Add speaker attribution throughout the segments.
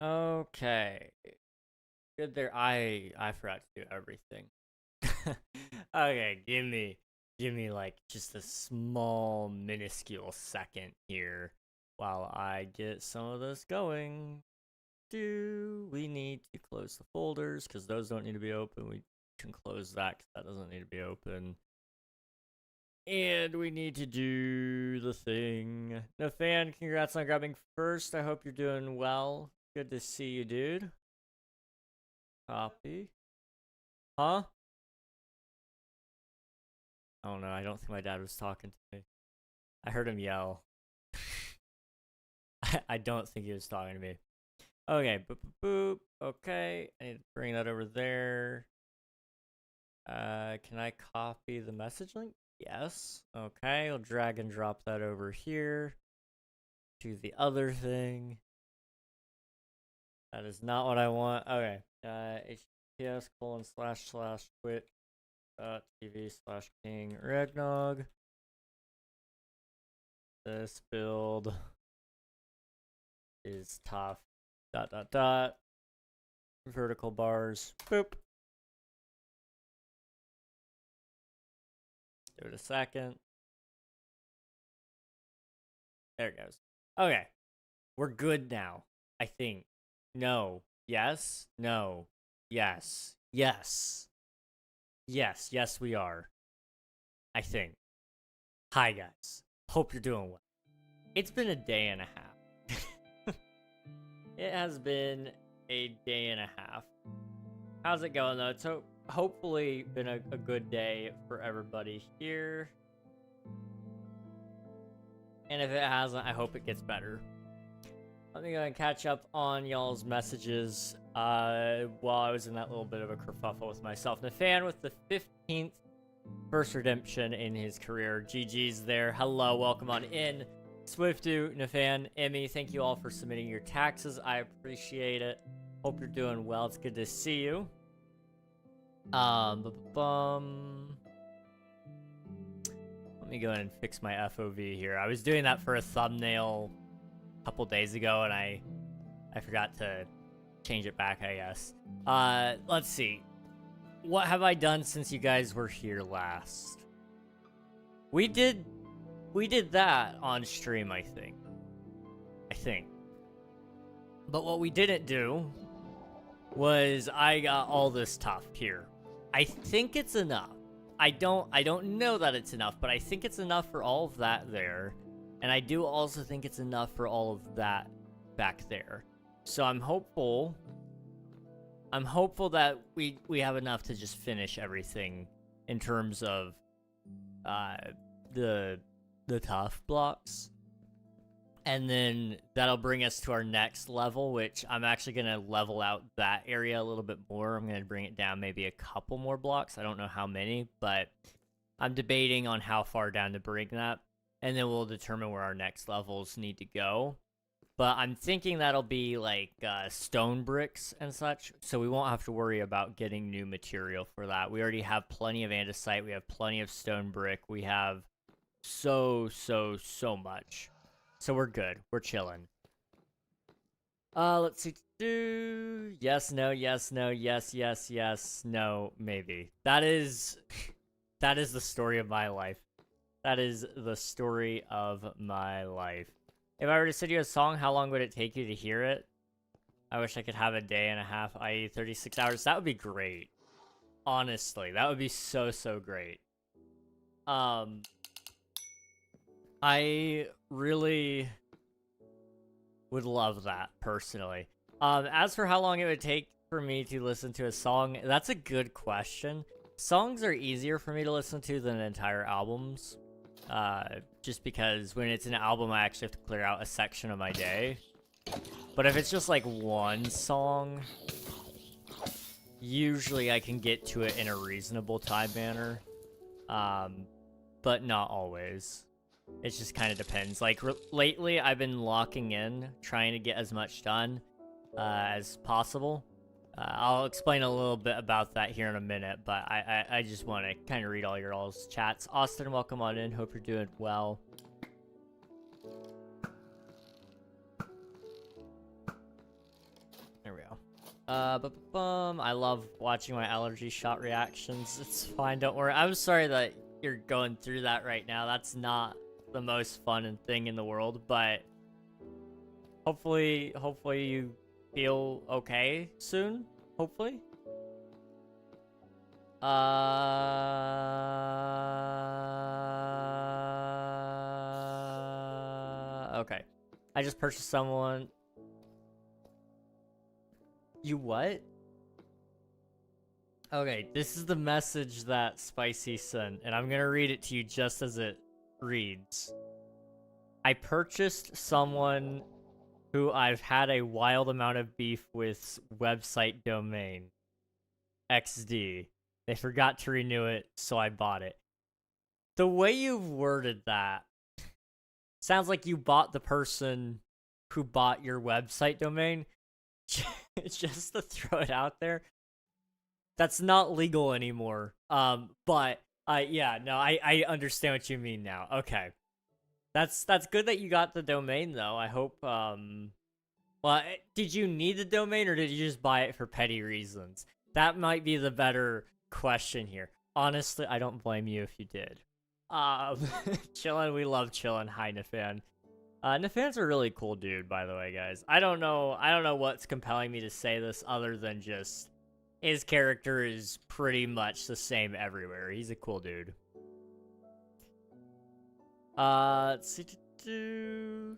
Speaker 1: Okay. Good there. I forgot to do everything. Okay, give me like just a small minuscule second here while I get some of this going. We need to close the folders because those don't need to be open. We can close that because that doesn't need to be open. And we need to do the thing. Nathan, congrats on grabbing first. I hope you're doing well. Good to see you, dude. Copy. Huh? Oh no, I don't think my dad was talking to me. I heard him yell. I don't think he was talking to me. Okay, boop, boop, boop. Okay, I need to bring that over there. Can I copy the message link? Yes. Okay, I'll drag and drop that over here to the other thing. That is not what I want. Okay. https://twitch.tv/KingRegNog. This build is tough. ... Vertical bars. Boop. Give it a second. There it goes. Okay. We're good now. I think. No. Yes. No. Yes. Yes. Yes. Yes, we are. I think. Hi, guys. Hope you're doing well. It's been a day and a half. It has been a day and a half. How's it going, though? It's hopefully been a good day for everybody here. And if it hasn't, I hope it gets better. Let me go and catch up on y'all's messages while I was in that little bit of a kerfuffle with myself. Nathan with the 15th first redemption in his career. GG's there. Hello, welcome on in. Swiftu, Nathan, Emmy, thank you all for submitting your taxes. I appreciate it. Hope you're doing well. It's good to see you. Let me go ahead and fix my FOV here. I was doing that for a thumbnail a couple days ago, and I forgot to change it back, I guess. Let's see. What have I done since you guys were here last? We did that on stream, I think. But what we didn't do was I got all this Tuff here. I think it's enough. I don't know that it's enough, but I think it's enough for all of that there. And I do also think it's enough for all of that back there. So I'm hopeful that we have enough to just finish everything in terms of the Tuff blocks. And then that'll bring us to our next level, which I'm actually going to level out that area a little bit more. I'm going to bring it down maybe a couple more blocks. I don't know how many, but I'm debating on how far down to bring that. And then we'll determine where our next levels need to go. But I'm thinking that'll be like stone bricks and such, so we won't have to worry about getting new material for that. We already have plenty of andesite. We have plenty of stone brick. We have so much. So we're good. We're chilling. Let's see. Yes, no, yes, no, yes, yes, yes, no, maybe. That is the story of my life. That is the story of my life. If I were to send you a song, how long would it take you to hear it? I wish I could have a day and a half, i.e. 36 hours. That would be great. Honestly, that would be so great. I really would love that, personally. As for how long it would take for me to listen to a song, that's a good question. Songs are easier for me to listen to than entire albums. Just because when it's an album, I actually have to clear out a section of my day. But if it's just like one song, usually I can get to it in a reasonable time manner. But not always. It just kind of depends. Like lately, I've been locking in, trying to get as much done as possible. I'll explain a little bit about that here in a minute, but I just want to kind of read all your all's chats. Austin, welcome on in. Hope you're doing well. I love watching my allergy shot reactions. It's fine, don't worry. I'm sorry that you're going through that right now. That's not the most fun thing in the world, but hopefully you feel okay soon. Hopefully. Okay. I just purchased someone. You what? Okay, this is the message that Spicy sent, and I'm gonna read it to you just as it reads. I purchased someone who I've had a wild amount of beef with website domain. XD. They forgot to renew it, so I bought it. The way you've worded that sounds like you bought the person who bought your website domain. Just to throw it out there. That's not legal anymore. But yeah, no, I understand what you mean now. Okay. That's good that you got the domain though. I hope well, did you need the domain or did you just buy it for petty reasons? That might be the better question here. Honestly, I don't blame you if you did. Chillin', we love chillin'. Hi, Nafan. Nafan's a really cool dude, by the way, guys. I don't know what's compelling me to say this other than just his character is pretty much the same everywhere. He's a cool dude. Let's see. Because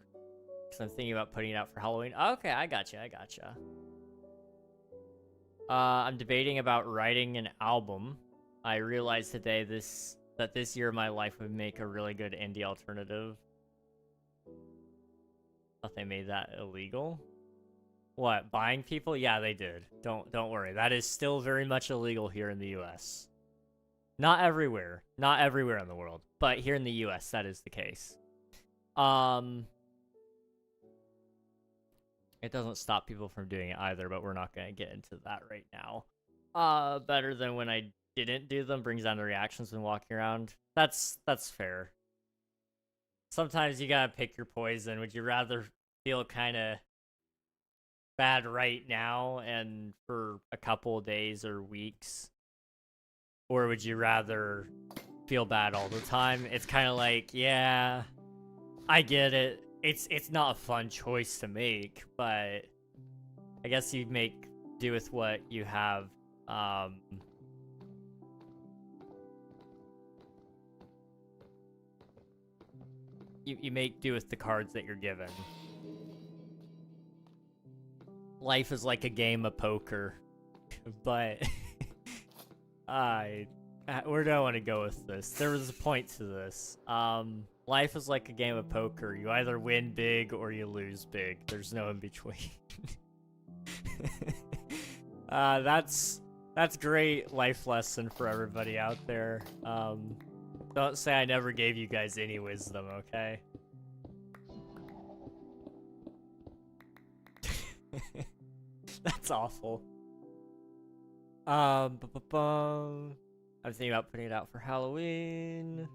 Speaker 1: I'm thinking about putting it out for Halloween. Okay, I gotcha. I'm debating about writing an album. I realized today that this year my life would make a really good indie alternative. Thought they made that illegal. What, buying people? Yeah, they did. Don't worry. That is still very much illegal here in the US. Not everywhere. Not everywhere in the world. But here in the US, that is the case. It doesn't stop people from doing it either, but we're not going to get into that right now. Better than when I didn't do them, brings down the reactions when walking around. That's fair. Sometimes you gotta pick your poison. Would you rather feel kind of bad right now and for a couple of days or weeks? Or would you rather feel bad all the time? It's kind of like, yeah, I get it. It's not a fun choice to make, but I guess you make do with what you have. You make do with the cards that you're given. Life is like a game of poker, but where do I want to go with this? There was a point to this. Life is like a game of poker. You either win big or you lose big. There's no in between. That's great life lesson for everybody out there. Don't say I never gave you guys any wisdom, okay? That's awful. I'm thinking about putting it out for Halloween.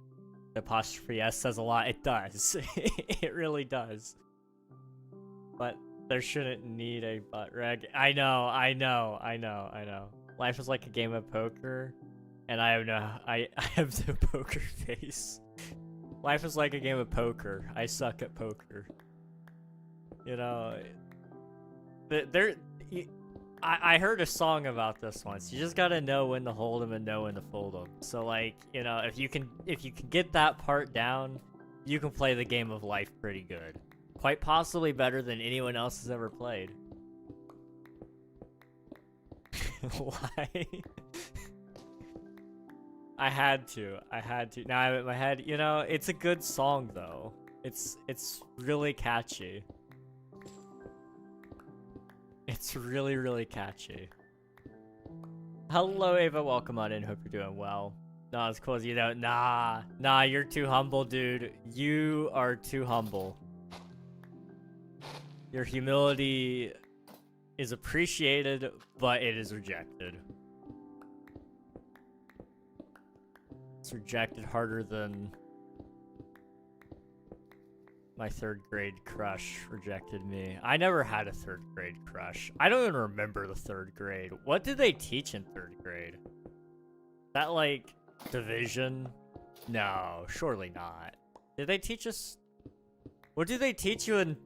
Speaker 1: The apostrophe S says a lot. It does. It really does. But there shouldn't need a butt reg. I know. Life is like a game of poker. And I have the poker face. Life is like a game of poker. I suck at poker. You know, I heard a song about this once. You just gotta know when to hold them and know when to fold them. So like, you know, if you can get that part down, you can play the game of life pretty good. Quite possibly better than anyone else has ever played. Why? I had to. Now I'm in my head. You know, it's a good song though. It's really catchy. It's really, really catchy. Hello, Ava. Welcome on in. Hope you're doing well. Not as cool as you don't. Nah, you're too humble, dude. You are too humble. Your humility is appreciated, but it is rejected. It's rejected harder than My third grade crush rejected me. I never had a third grade crush. I don't even remember the third grade. What did they teach in third grade? That, like, division? No, surely not. Did they teach us? What did they teach you in?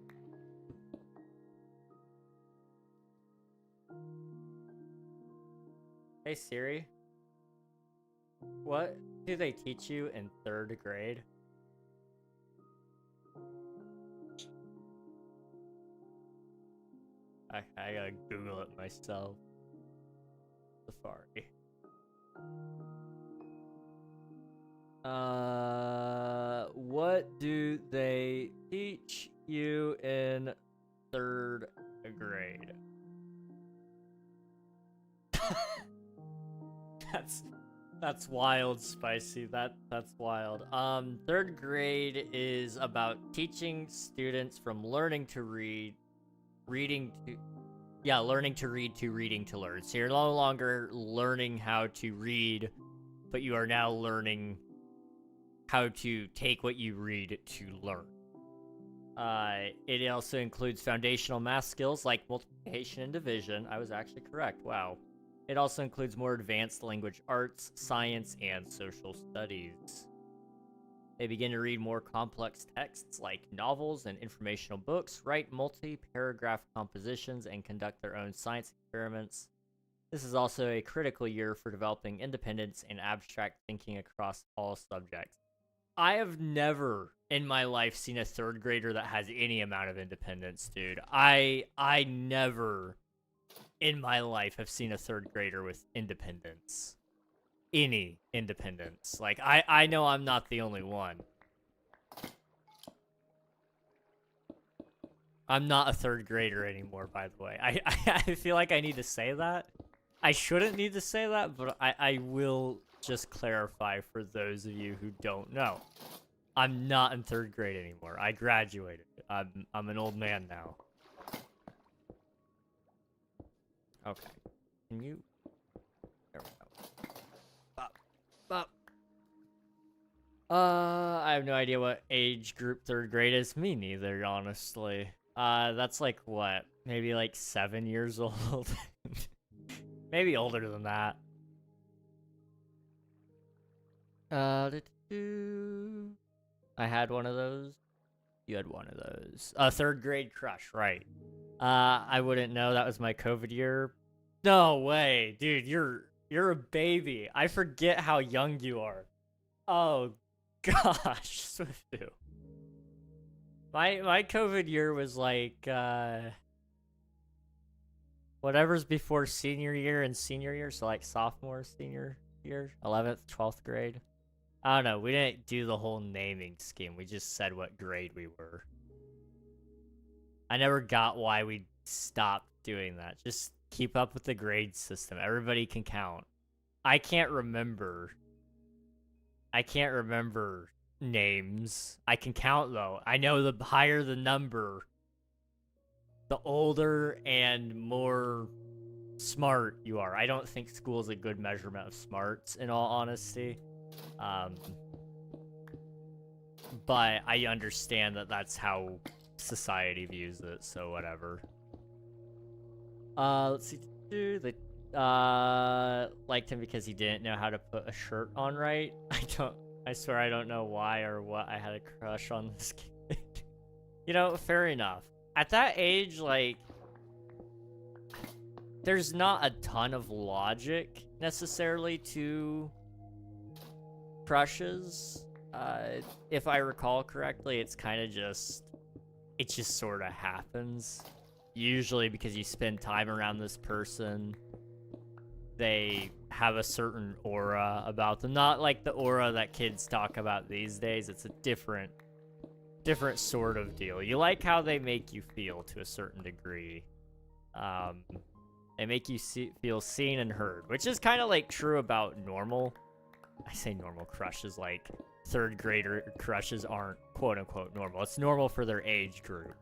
Speaker 1: Hey Siri. What do they teach you in third grade? I gotta Google it myself. Safari. What do they teach you in third grade? That's wild, Spicy. That's wild. Third grade is about teaching students from learning to read, learning to read to reading to learn. So you're no longer learning how to read, but you are now learning how to take what you read to learn. It also includes foundational math skills like multiplication and division. I was actually correct. Wow. It also includes more advanced language arts, science, and social studies. They begin to read more complex texts like novels and informational books, write multi-paragraph compositions, and conduct their own science experiments. This is also a critical year for developing independence and abstract thinking across all subjects. I have never in my life seen a third grader that has any amount of independence, dude. I never in my life have seen a third grader with independence. Any independence. Like, I know I'm not the only one. I'm not a third grader anymore, by the way. I feel like I need to say that. I shouldn't need to say that, but I will just clarify for those of you who don't know. I'm not in third grade anymore. I graduated. I'm an old man now. Okay. Can you... There we go. Bop. I have no idea what age group third grade is. Me neither, honestly. That's like, what? Maybe like 7 years old? Maybe older than that. I had one of those. You had one of those. Third grade crush, right. I wouldn't know. That was my COVID year. No way, dude. You're a baby. I forget how young you are. Oh, gosh, Swiftu. My COVID year was like, whatever's before senior year and senior year, so like sophomore, senior year, 11th, 12th grade. I don't know, we didn't do the whole naming scheme. We just said what grade we were. I never got why we stopped doing that. Just keep up with the grade system. Everybody can count. I can't remember names. I can count, though. I know the higher the number, the older and more smart you are. I don't think school is a good measurement of smarts, in all honesty. But I understand that that's how society views it, so whatever. Let's see. They liked him because he didn't know how to put a shirt on right. I swear I don't know why or what I had a crush on this kid. You know, fair enough. At that age, like, there's not a ton of logic necessarily to crushes. If I recall correctly, it's kind of just, it just sort of happens. Usually because you spend time around this person. They have a certain aura about them. Not like the aura that kids talk about these days. It's a different sort of deal. You like how they make you feel to a certain degree. They make you feel seen and heard, which is kind of like true about normal. I say normal crushes, like third grader crushes aren't quote unquote normal. It's normal for their age group.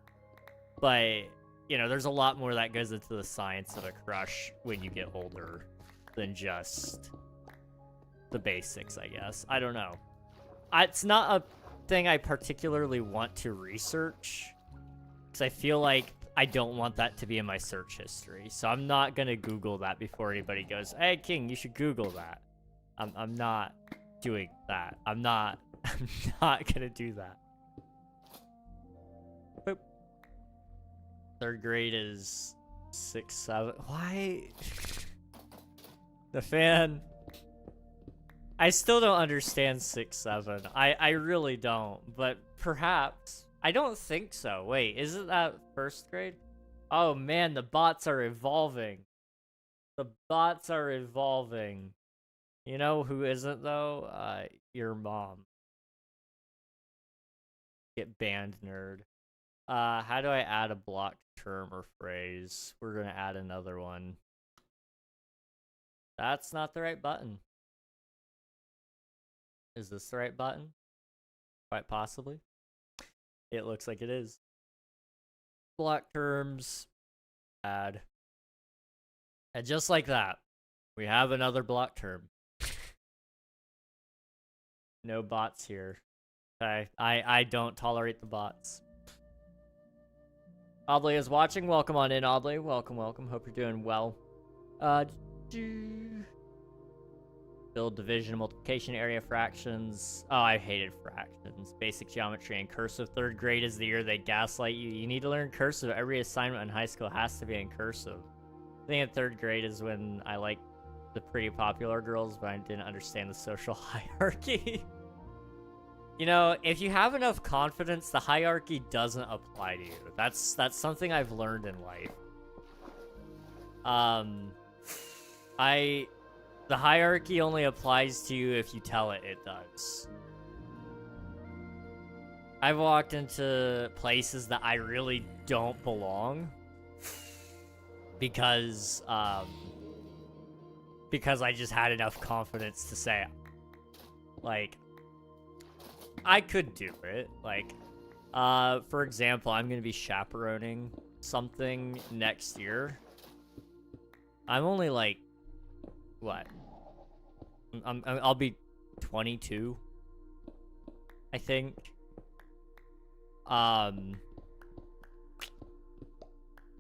Speaker 1: But, you know, there's a lot more that goes into the science of a crush when you get older than just the basics, I guess. I don't know. It's not thing I particularly want to research, because I feel like I don't want that to be in my search history. So I'm not gonna Google that before anybody goes, "Hey, King, you should Google that." I'm not doing that. I'm not gonna do that. Boop. 3rd grade is 6, 7. Why? The fan. I still don't understand 6, 7. I really don't. But perhaps. I don't think so. Wait, isn't that 1st grade? Oh man, the bots are evolving. The bots are evolving. You know who isn't though? Your mom. Get banned, nerd. How do I add a blocked term or phrase? We're gonna add another one. That's not the right button. Is this the right button? Quite possibly. It looks like it is. Block terms. Add. And just like that, we have another block term. No bots here. Okay, I don't tolerate the bots. Audley is watching. Welcome on in, Audley. Welcome, welcome. Hope you're doing well. Build division, multiplication, area, fractions. Oh, I hated fractions. Basic geometry and cursive. 3rd grade is the year they gaslight you. You need to learn cursive. Every assignment in high school has to be in cursive. I think in 3rd grade is when I liked the pretty popular girls, but I didn't understand the social hierarchy. You know, if you have enough confidence, the hierarchy doesn't apply to you. That's something I've learned in life. The hierarchy only applies to you if you tell it does. I've walked into places that I really don't belong because I just had enough confidence to say, like, I could do it. Like, for example, I'm gonna be chaperoning something next year. I'm only like, what? I'll be 22, I think.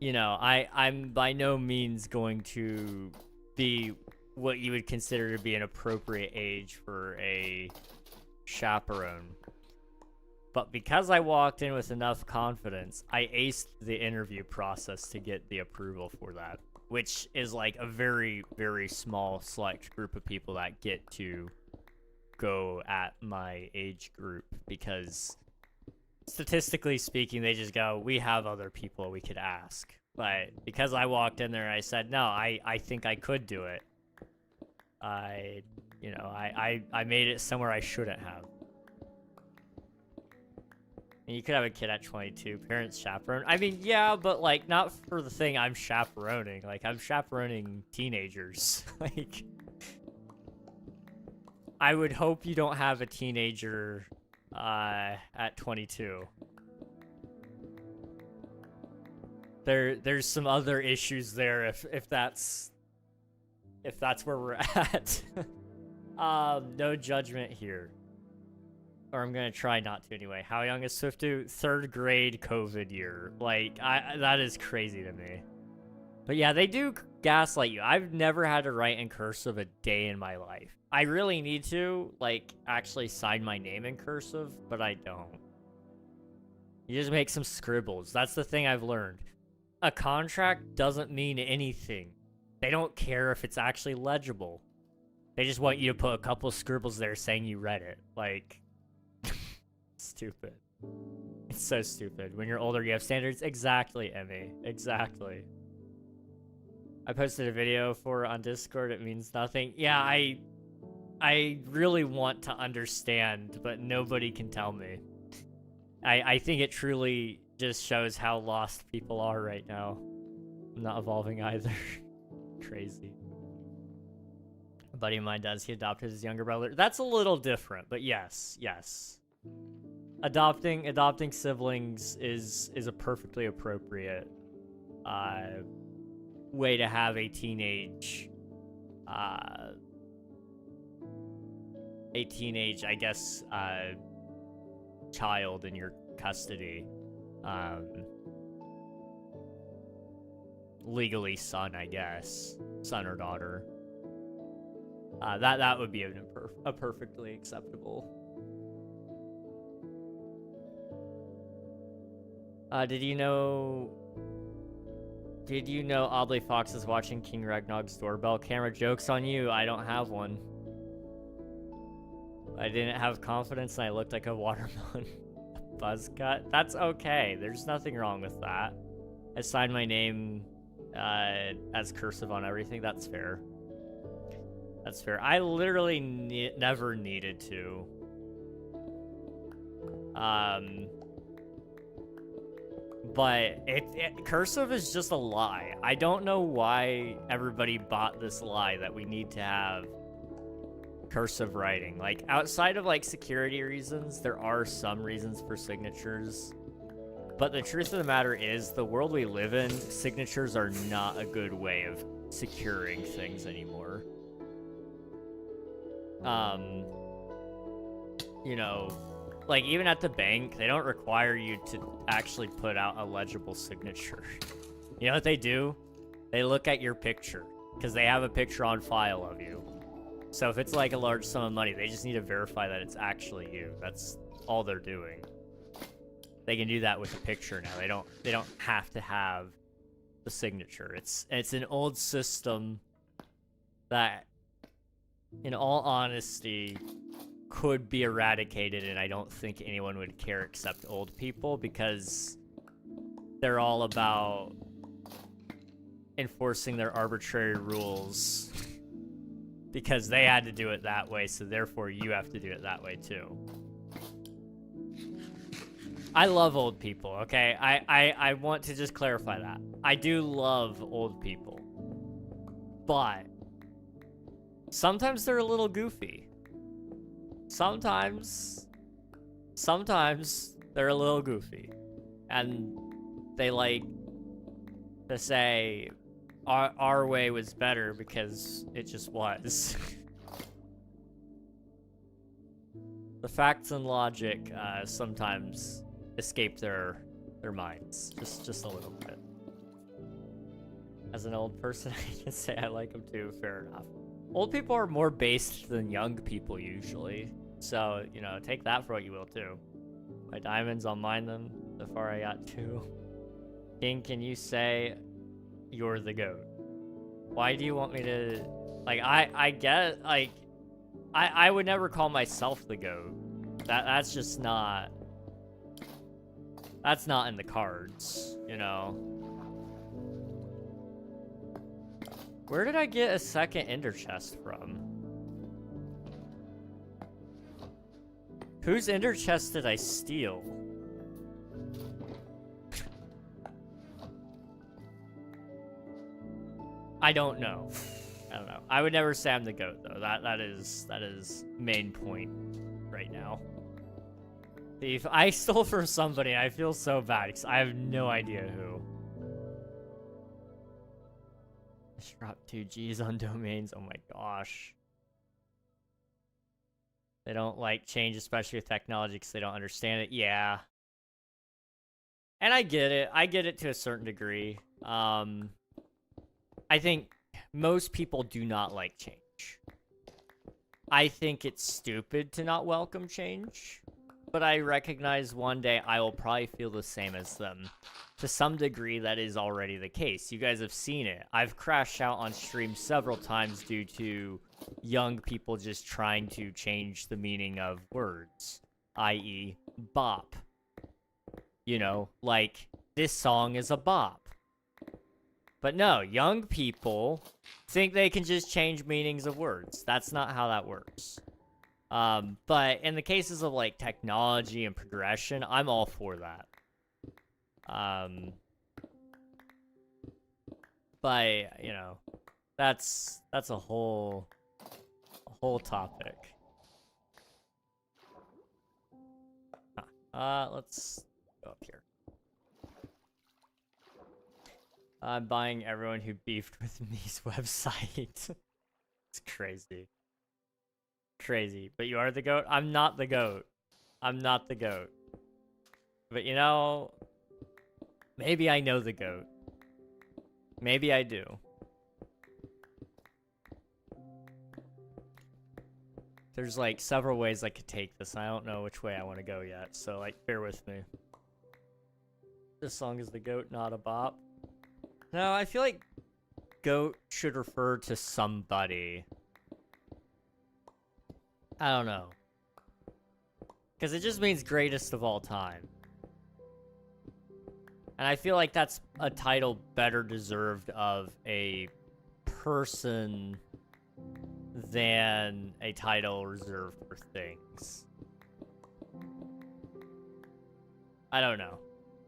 Speaker 1: You know, I'm by no means going to be what you would consider to be an appropriate age for a chaperone. But because I walked in with enough confidence, I aced the interview process to get the approval for that, which is like a very, very small select group of people that get to go at my age group, because statistically speaking, they just go, we have other people we could ask. But because I walked in there and I said, no, I think I could do it. I made it somewhere I shouldn't have. And you could have a kid at 22, parents chaperone. I mean, yeah, but like not for the thing I'm chaperoning. Like, I'm chaperoning teenagers. Like, I would hope you don't have a teenager at 22. There's some other issues there if that's where we're at. No judgment here. Or I'm gonna try not to anyway. How young is Swiftu? 3rd grade COVID year. Like, that is crazy to me. But yeah, they do gaslight you. I've never had to write in cursive a day in my life. I really need to, like, actually sign my name in cursive, but I don't. You just make some scribbles. That's the thing I've learned. A contract doesn't mean anything. They don't care if it's actually legible. They just want you to put a couple scribbles there saying you read it. Like, stupid. It's so stupid. When you're older, you have standards. Exactly, Emmy. Exactly. I posted a video for it on Discord. It means nothing. Yeah, I really want to understand, but nobody can tell me. I think it truly just shows how lost people are right now. I'm not evolving either. Crazy. A buddy of mine does. He adopted his younger brother. That's a little different, but yes, yes. Adopting siblings is a perfectly appropriate way to have a teenage, I guess, child in your custody. Legally son, I guess. Son or daughter. That would be a perfectly acceptable. Did you know Oddly Fox is watching KingRegnog's doorbell camera? Joke's on you, I don't have one. I didn't have confidence and I looked like a watermelon buzz cut. That's okay, there's nothing wrong with that. I signed my name as cursive on everything, that's fair. That's fair. I literally never needed to. But cursive is just a lie. I don't know why everybody bought this lie that we need to have cursive writing. Like, outside of, like, security reasons, there are some reasons for signatures. But the truth of the matter is, the world we live in, signatures are not a good way of securing things anymore. You know, like, even at the bank, they don't require you to actually put out a legible signature. You know what they do? They look at your picture, because they have a picture on file of you. So if it's like a large sum of money, they just need to verify that it's actually you. That's all they're doing. They can do that with a picture now. They don't have to have the signature. It's an old system that, in all honesty, could be eradicated, and I don't think anyone would care except old people, because they're all about enforcing their arbitrary rules because they had to do it that way, so therefore you have to do it that way too. I love old people, okay? I want to just clarify that. I do love old people. But sometimes they're a little goofy. Sometimes they're a little goofy. And they like to say our way was better because it just was. The facts and logic sometimes escape their minds, just a little bit. As an old person, I can say I like them too. Fair enough. Old people are more based than young people usually, so you know, take that for what you will too. My diamonds, I'll mine them. So far, I got 2. King, can you say you're the goat? Why do you want me to? Like, I get, like, I would never call myself the goat. That's just not. That's not in the cards, you know. Where did I get a second ender chest from? Whose ender chest did I steal? I don't know. I don't know. I would never say I'm the goat though. That is main point right now. Thief. I stole from somebody. I feel so bad because I have no idea who. I just dropped 2 G's on domains. Oh my gosh. They don't like change, especially with technology, because they don't understand it. Yeah. And I get it. I get it to a certain degree. I think most people do not like change. I think it's stupid to not welcome change. But I recognize one day I will probably feel the same as them. To some degree, that is already the case. You guys have seen it. I've crashed out on stream several times due to young people just trying to change the meaning of words. I.e., bop. You know, like, this song is a bop. But no, young people think they can just change meanings of words. That's not how that works. But in the cases of, like, technology and progression, I'm all for that. But, you know, that's a whole topic. Let's go up here. I'm buying everyone who beefed with me's website. It's crazy. Crazy. But you are the goat? I'm not the goat. I'm not the goat. But you know, maybe I know the goat. Maybe I do. There's like several ways I could take this. I don't know which way I want to go yet, so like bear with me. This song is the goat, not a bop. No, I feel like goat should refer to somebody. I don't know. Because it just means greatest of all time. And I feel like that's a title better deserved of a person than a title reserved for things. I don't know.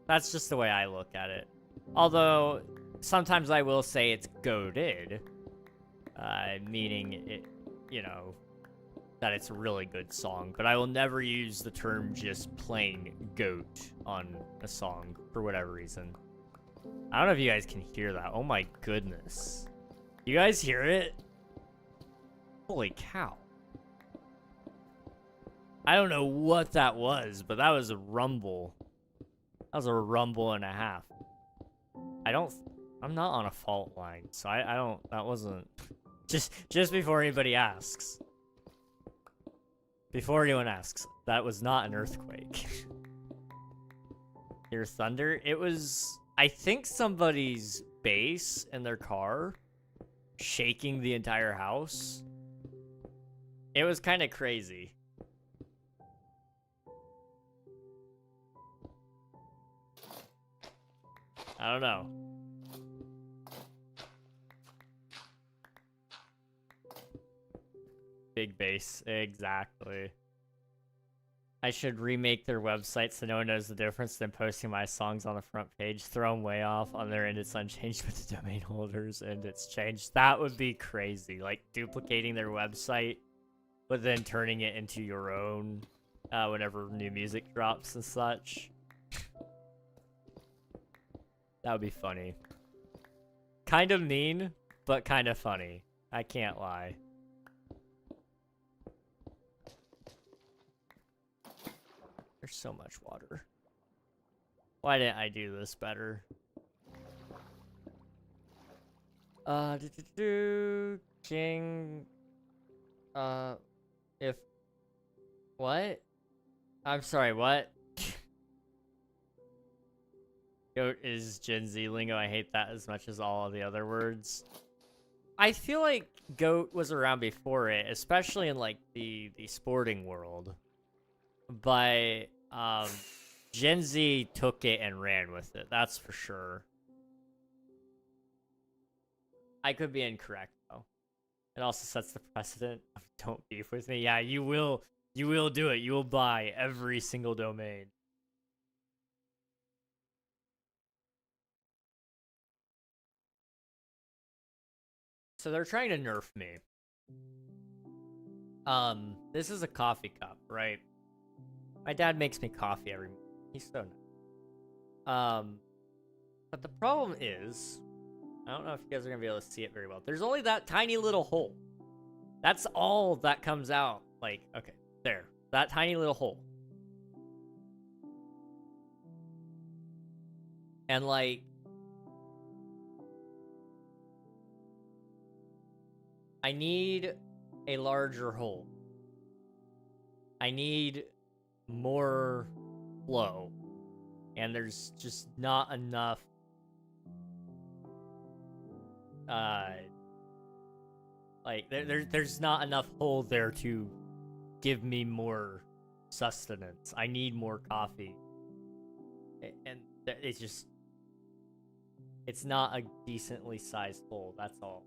Speaker 1: That's just the way I look at it. Although, sometimes I will say it's goated. Meaning it, you know, that it's a really good song. But I will never use the term just plain goat on a song for whatever reason. I don't know if you guys can hear that. Oh my goodness. You guys hear it? Holy cow. I don't know what that was, but that was a rumble. That was a rumble and a half. I'm not on a fault line, so I don't, that wasn't, just before anybody asks. Before anyone asks, that was not an earthquake. Hear thunder? It was, I think, somebody's bass in their car shaking the entire house. It was kind of crazy. I don't know. Big bass, exactly. I should remake their website so no one knows the difference than posting my songs on the front page. Throw them way off. On their end, it's unchanged, but the domain holders and it's changed. That would be crazy. Like duplicating their website, but then turning it into your own whenever new music drops and such. That would be funny. Kind of mean, but kind of funny. I can't lie. There's so much water. Why didn't I do this better? King... if... What? I'm sorry, what? Goat is Gen Z lingo. I hate that as much as all of the other words. I feel like goat was around before it, especially in like the sporting world. But Gen Z took it and ran with it. That's for sure. I could be incorrect though. It also sets the precedent of don't beef with me. Yeah, you will do it. You will buy every single domain. So they're trying to nerf me. This is a coffee cup, right? My dad makes me coffee every morning. He's so nice. But the problem is, I don't know if you guys are gonna be able to see it very well. There's only that tiny little hole. That's all that comes out. Like, okay, there. That tiny little hole. And like, I need a larger hole. I need more flow. And there's just not enough there's not enough hole there to give me more sustenance. I need more coffee. And it's not a decently sized hole, that's all.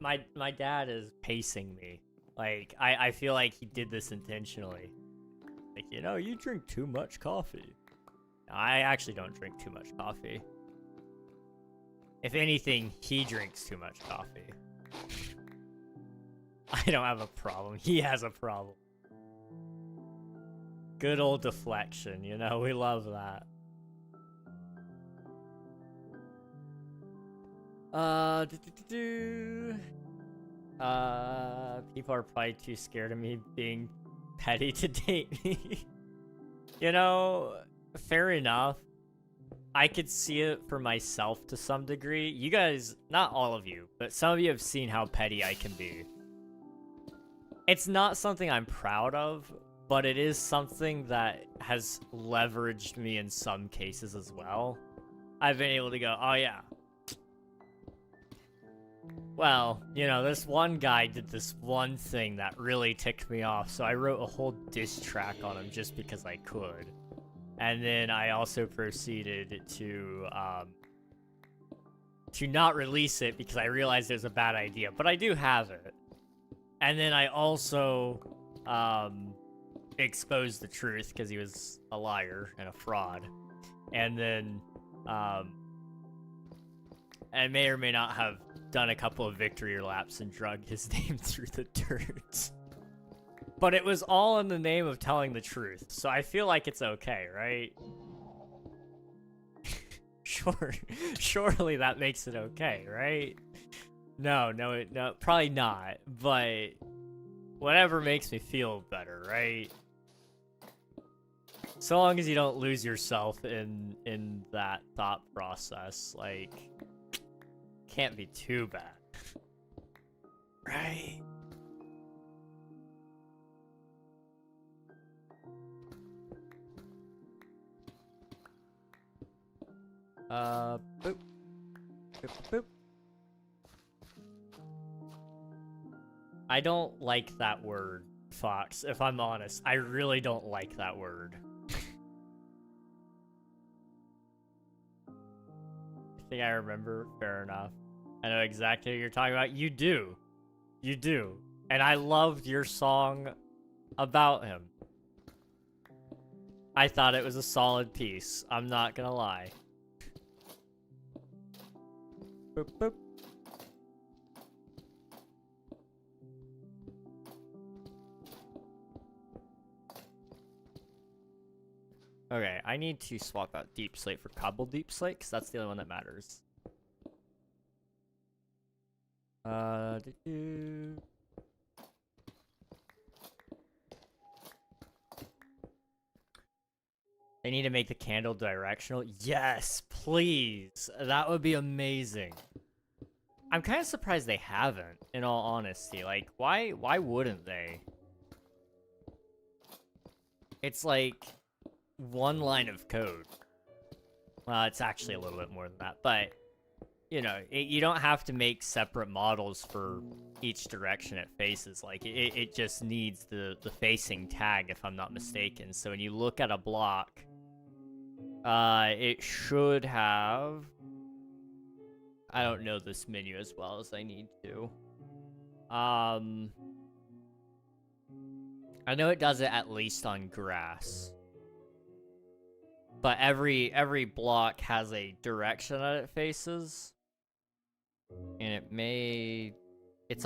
Speaker 1: My dad is pacing me. Like, I feel like he did this intentionally. Like, you know, you drink too much coffee. I actually don't drink too much coffee. If anything, he drinks too much coffee. I don't have a problem. He has a problem. Good old deflection, you know? We love that. People are probably too scared of me being petty to date me. You know, fair enough. I could see it for myself to some degree. You guys, not all of you, but some of you have seen how petty I can be. It's not something I'm proud of, but it is something that has leveraged me in some cases as well. I've been able to go, oh yeah. Well, you know, this one guy did this one thing that really ticked me off, so I wrote a whole diss track on him just because I could. And then I also proceeded to not release it because I realized it was a bad idea, but I do have it. And then I also exposed the truth because he was a liar and a fraud. And then I may or may not have done a couple of victory laps and drug his name through the dirt. But it was all in the name of telling the truth, so I feel like it's okay, right? Sure, surely that makes it okay, right? No, probably not, but whatever makes me feel better, right? So long as you don't lose yourself in that thought process, like, can't be too bad. Right? Boop. Boop, boop, boop. I don't like that word, Fox, if I'm honest. I really don't like that word. I think I remember, fair enough. I know exactly what you're talking about. You do. You do. And I loved your song about him. I thought it was a solid piece. I'm not gonna lie. Boop, boop. Okay, I need to swap out Deep Slate for Cobble Deep Slate, because that's the only one that matters. They need to make the candle directional. Yes, please. That would be amazing. I'm kind of surprised they haven't, in all honesty. Like, why wouldn't they? It's like one line of code. Well, it's actually a little bit more than that, but you know, you don't have to make separate models for each direction it faces. Like, it just needs the facing tag, if I'm not mistaken. So when you look at a block, it should have... I don't know this menu as well as I need to. I know it does it at least on grass. But every block has a direction that it faces. And it may... It's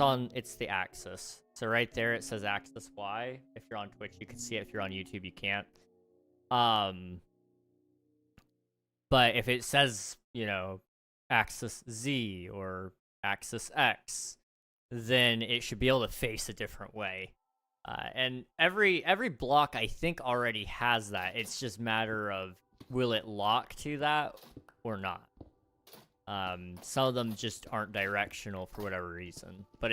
Speaker 1: the axis. So right there it says axis Y. If you're on Twitch, you can see it. If you're on YouTube, you can't. But if it says, you know, axis Z or axis X, then it should be able to face a different way. And every block, I think, already has that. It's just a matter of, will it lock to that or not? Some of them just aren't directional for whatever reason. But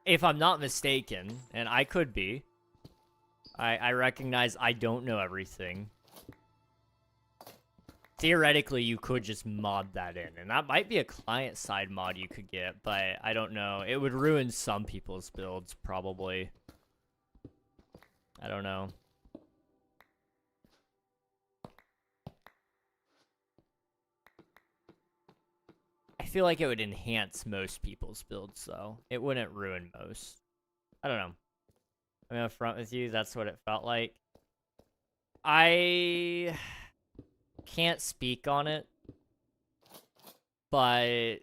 Speaker 1: if I'm not mistaken, and I could be, I recognize I don't know everything. Theoretically, you could just mod that in, and that might be a client-side mod you could get, but I don't know. It would ruin some people's builds, probably. I don't know. I feel like it would enhance most people's builds, though. It wouldn't ruin most. I don't know. I'm gonna front with you. That's what it felt like. I can't speak on it, but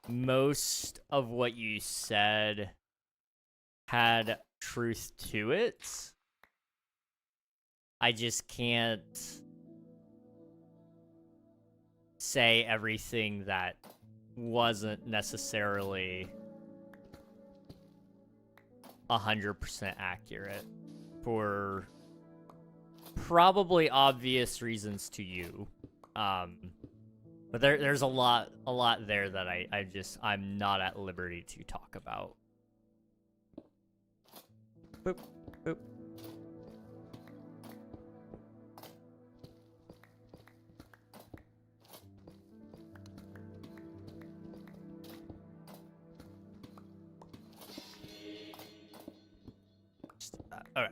Speaker 1: most of what you said had truth to it. I just can't say everything that wasn't necessarily 100% accurate for probably obvious reasons to you. But there's a lot there that I'm not at liberty to talk about. Boop, boop. Okay.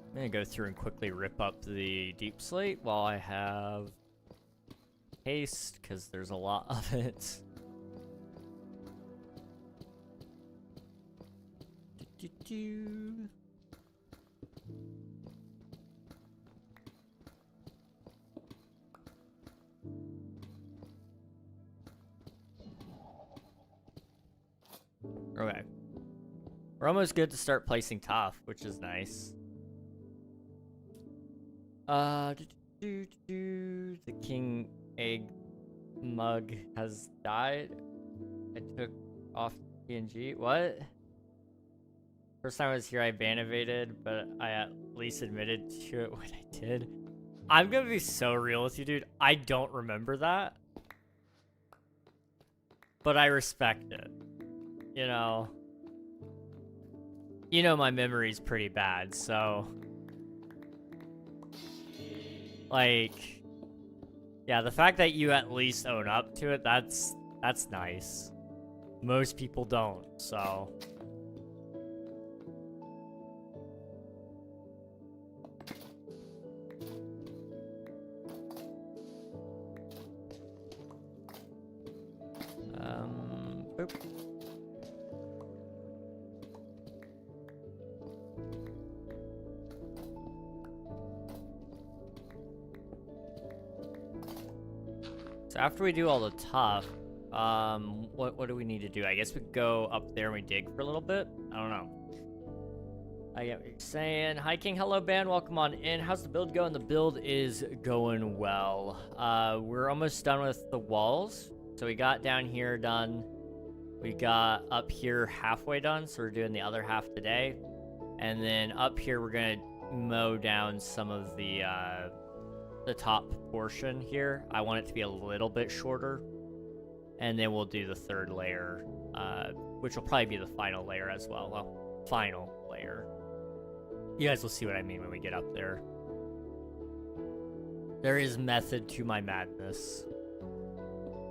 Speaker 1: I'm gonna go through and quickly rip up the deep slate while I have haste, because there's a lot of it. Okay. We're almost good to start placing Tuff, which is nice. The King Egg Mug has died. I took off PNG. What? First time I was here, I ban-evaded, but I at least admitted to it when I did. I'm gonna be so real with you, dude. I don't remember that. But I respect it. You know my memory's pretty bad, so... Like... Yeah, the fact that you at least own up to it, that's nice. Most people don't, so... Boop. So after we do all the Tuff, what do we need to do? I guess we go up there and we dig for a little bit? I don't know. I get what you're saying. Hi, King. Hello, band. Welcome on in. How's the build going? The build is going well. We're almost done with the walls. So we got down here done. We got up here halfway done, so we're doing the other half today. And then up here, we're gonna mow down some of the top portion here. I want it to be a little bit shorter. And then we'll do the third layer, which will probably be the final layer as well. Well, final layer. You guys will see what I mean when we get up there. There is method to my madness.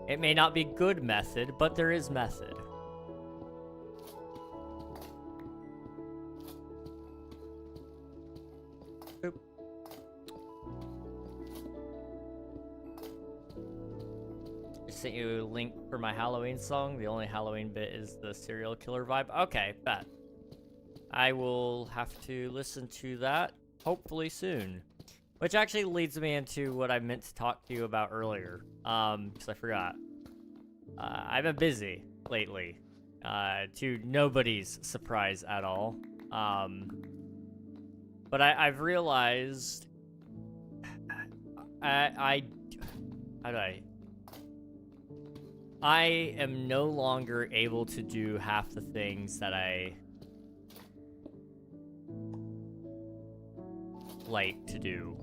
Speaker 1: It may not be good method, but there is method. Boop. I sent you a link for my Halloween song. The only Halloween bit is the serial killer vibe. Okay, bet. I will have to listen to that hopefully soon. Which actually leads me into what I meant to talk to you about earlier, because I forgot. I've been busy lately, to nobody's surprise at all. But I've realized, I am no longer able to do half the things that I like to do.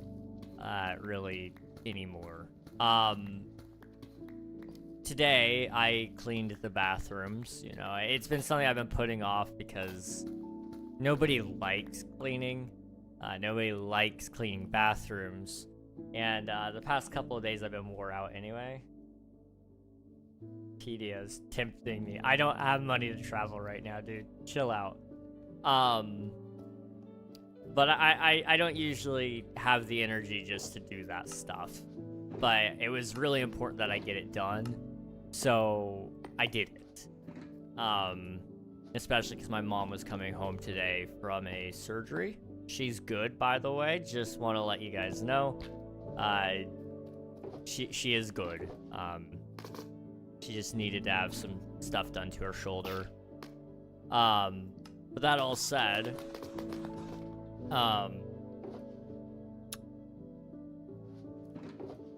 Speaker 1: Really anymore. Today I cleaned the bathrooms. You know, it's been something I've been putting off because nobody likes cleaning. Nobody likes cleaning bathrooms. And the past couple of days I've been wore out anyway. Pedia's tempting me. I don't have money to travel right now, dude. Chill out. But I don't usually have the energy just to do that stuff. But it was really important that I get it done. So I did it. Especially because my mom was coming home today from a surgery. She's good, by the way. Just want to let you guys know. She is good. She just needed to have some stuff done to her shoulder. But that all said...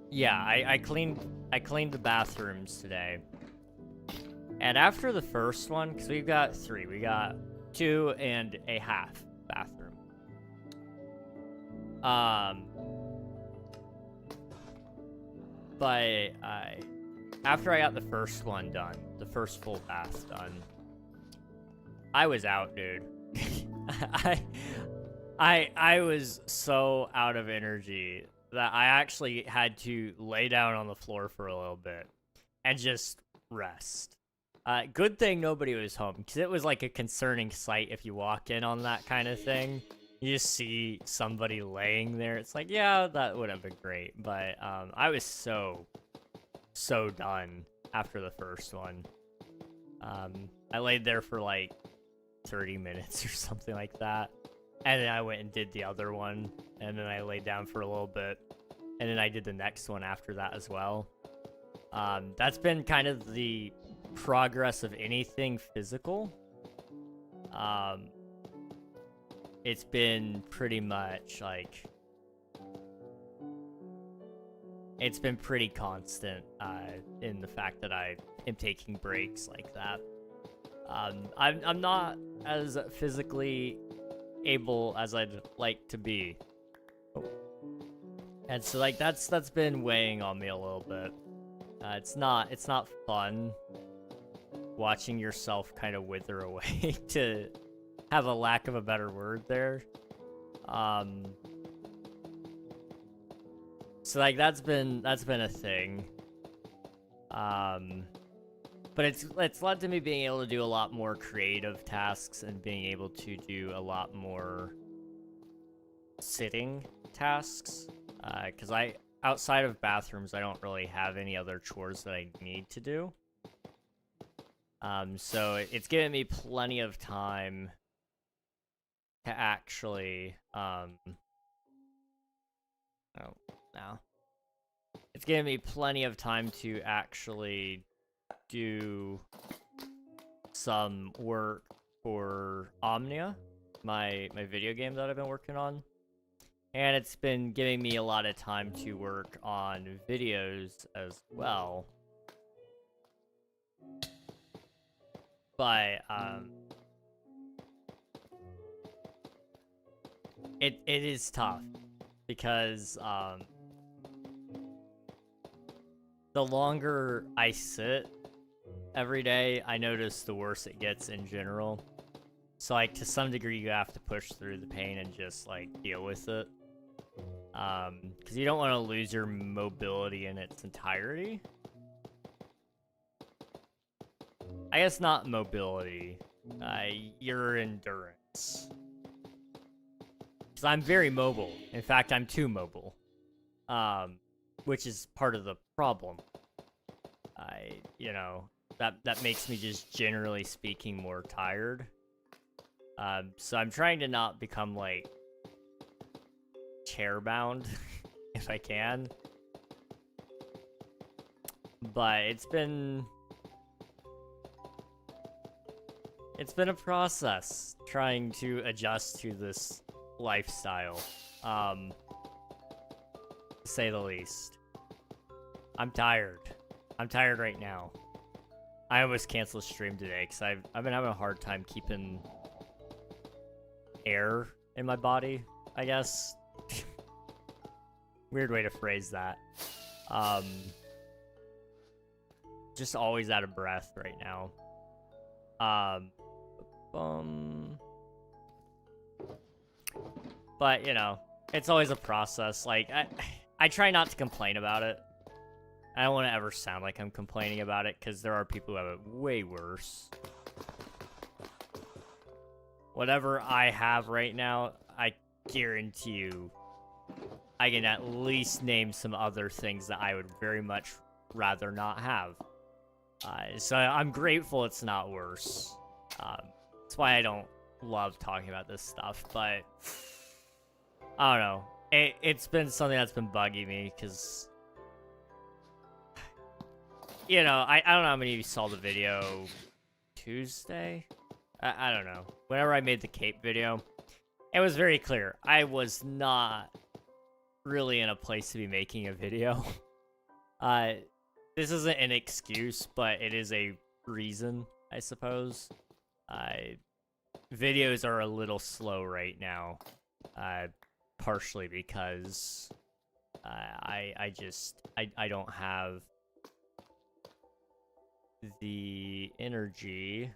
Speaker 1: yeah, I cleaned the bathrooms today. And after the first one, because we've got 3, we got 2 and a half bathroom. But after I got the first one done, the first full bath done, I was out, dude. I was so out of energy that I actually had to lay down on the floor for a little bit and just rest. Good thing nobody was home, because it was like a concerning sight if you walk in on that kind of thing. You just see somebody laying there. It's like, yeah, that would have been great. But I was so done after the first one. I laid there for like 30 minutes or something like that. And then I went and did the other one. And then I laid down for a little bit. And then I did the next one after that as well. That's been kind of the progress of anything physical. It's been pretty much like, it's been pretty constant in the fact that I am taking breaks like that. I'm not as physically able as I'd like to be. And so like that's been weighing on me a little bit. It's not fun watching yourself kind of wither away, to have a lack of a better word there. So like that's been a thing. But it's led to me being able to do a lot more creative tasks and being able to do a lot more sitting tasks. Because outside of bathrooms, I don't really have any other chores that I need to do. So it's given me plenty of time to actually, it's given me plenty of time to actually do some work for Omnia, my video game that I've been working on. And it's been giving me a lot of time to work on videos as well. But, it is tough, because, the longer I sit every day, I notice the worse it gets in general. So, like, to some degree, you have to push through the pain and just, like, deal with it. Because you don't want to lose your mobility in its entirety. I guess not mobility, your endurance. Because I'm very mobile. In fact, I'm too mobile. Which is part of the problem. That makes me just generally speaking more tired. So I'm trying to not become, like, chair-bound, if I can. But it's been a process trying to adjust to this lifestyle, to say the least. I'm tired. I'm tired right now. I almost canceled stream today because I've been having a hard time keeping air in my body, I guess. Weird way to phrase that. Just always out of breath right now. But, you know, it's always a process. Like, I try not to complain about it. I don't want to ever sound like I'm complaining about it, because there are people who have it way worse. Whatever I have right now, I guarantee you, I can at least name some other things that I would very much rather not have. So I'm grateful it's not worse. That's why I don't love talking about this stuff, but I don't know. It's been something that's been bugging me, because, you know, I don't know how many of you saw the video Tuesday? I don't know. Whenever I made the cape video, it was very clear. I was not really in a place to be making a video. This isn't an excuse, but it is a reason, I suppose. Videos are a little slow right now. partially because I don't have the energy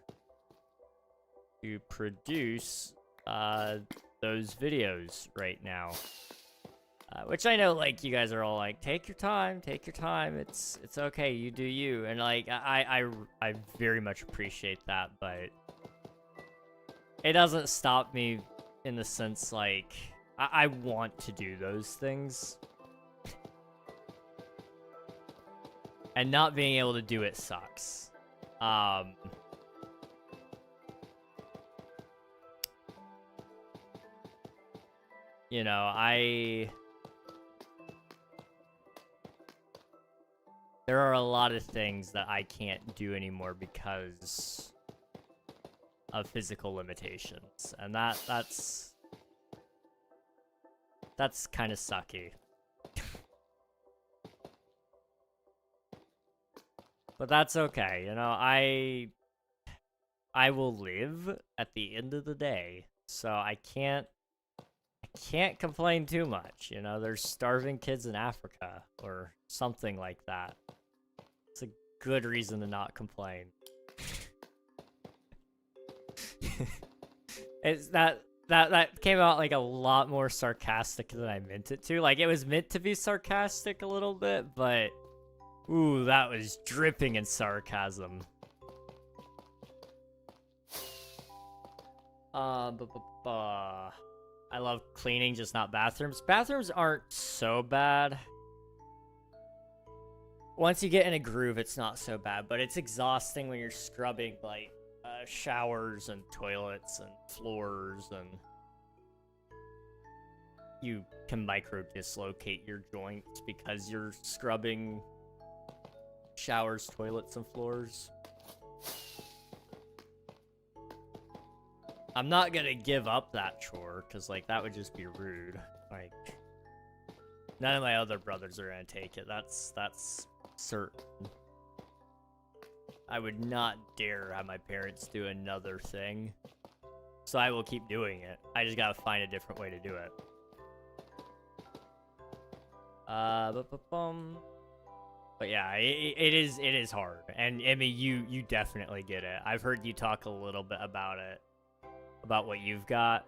Speaker 1: to produce those videos right now. Which I know, like, you guys are all like, take your time, it's okay, you do you. And like, I very much appreciate that, but it doesn't stop me in the sense, like, I want to do those things. And not being able to do it sucks. You know, there are a lot of things that I can't do anymore because of physical limitations, and that's kind of sucky. But that's okay, you know, I will live at the end of the day, so I can't complain too much, you know. There's starving kids in Africa or something like that. It's a good reason to not complain. It's that came out like a lot more sarcastic than I meant it to. Like, it was meant to be sarcastic a little bit, but ooh, that was dripping in sarcasm. I love cleaning, just not bathrooms. Bathrooms aren't so bad. Once you get in a groove, it's not so bad, but it's exhausting when you're scrubbing, like, showers and toilets and floors, and you can micro-dislocate your joints because you're scrubbing showers, toilets, and floors. I'm not gonna give up that chore, because, like, that would just be rude. Like, none of my other brothers are gonna take it. That's certain. I would not dare have my parents do another thing. So I will keep doing it. I just gotta find a different way to do it. But yeah, it is hard. And I mean, you definitely get it. I've heard you talk a little bit about it. About what you've got.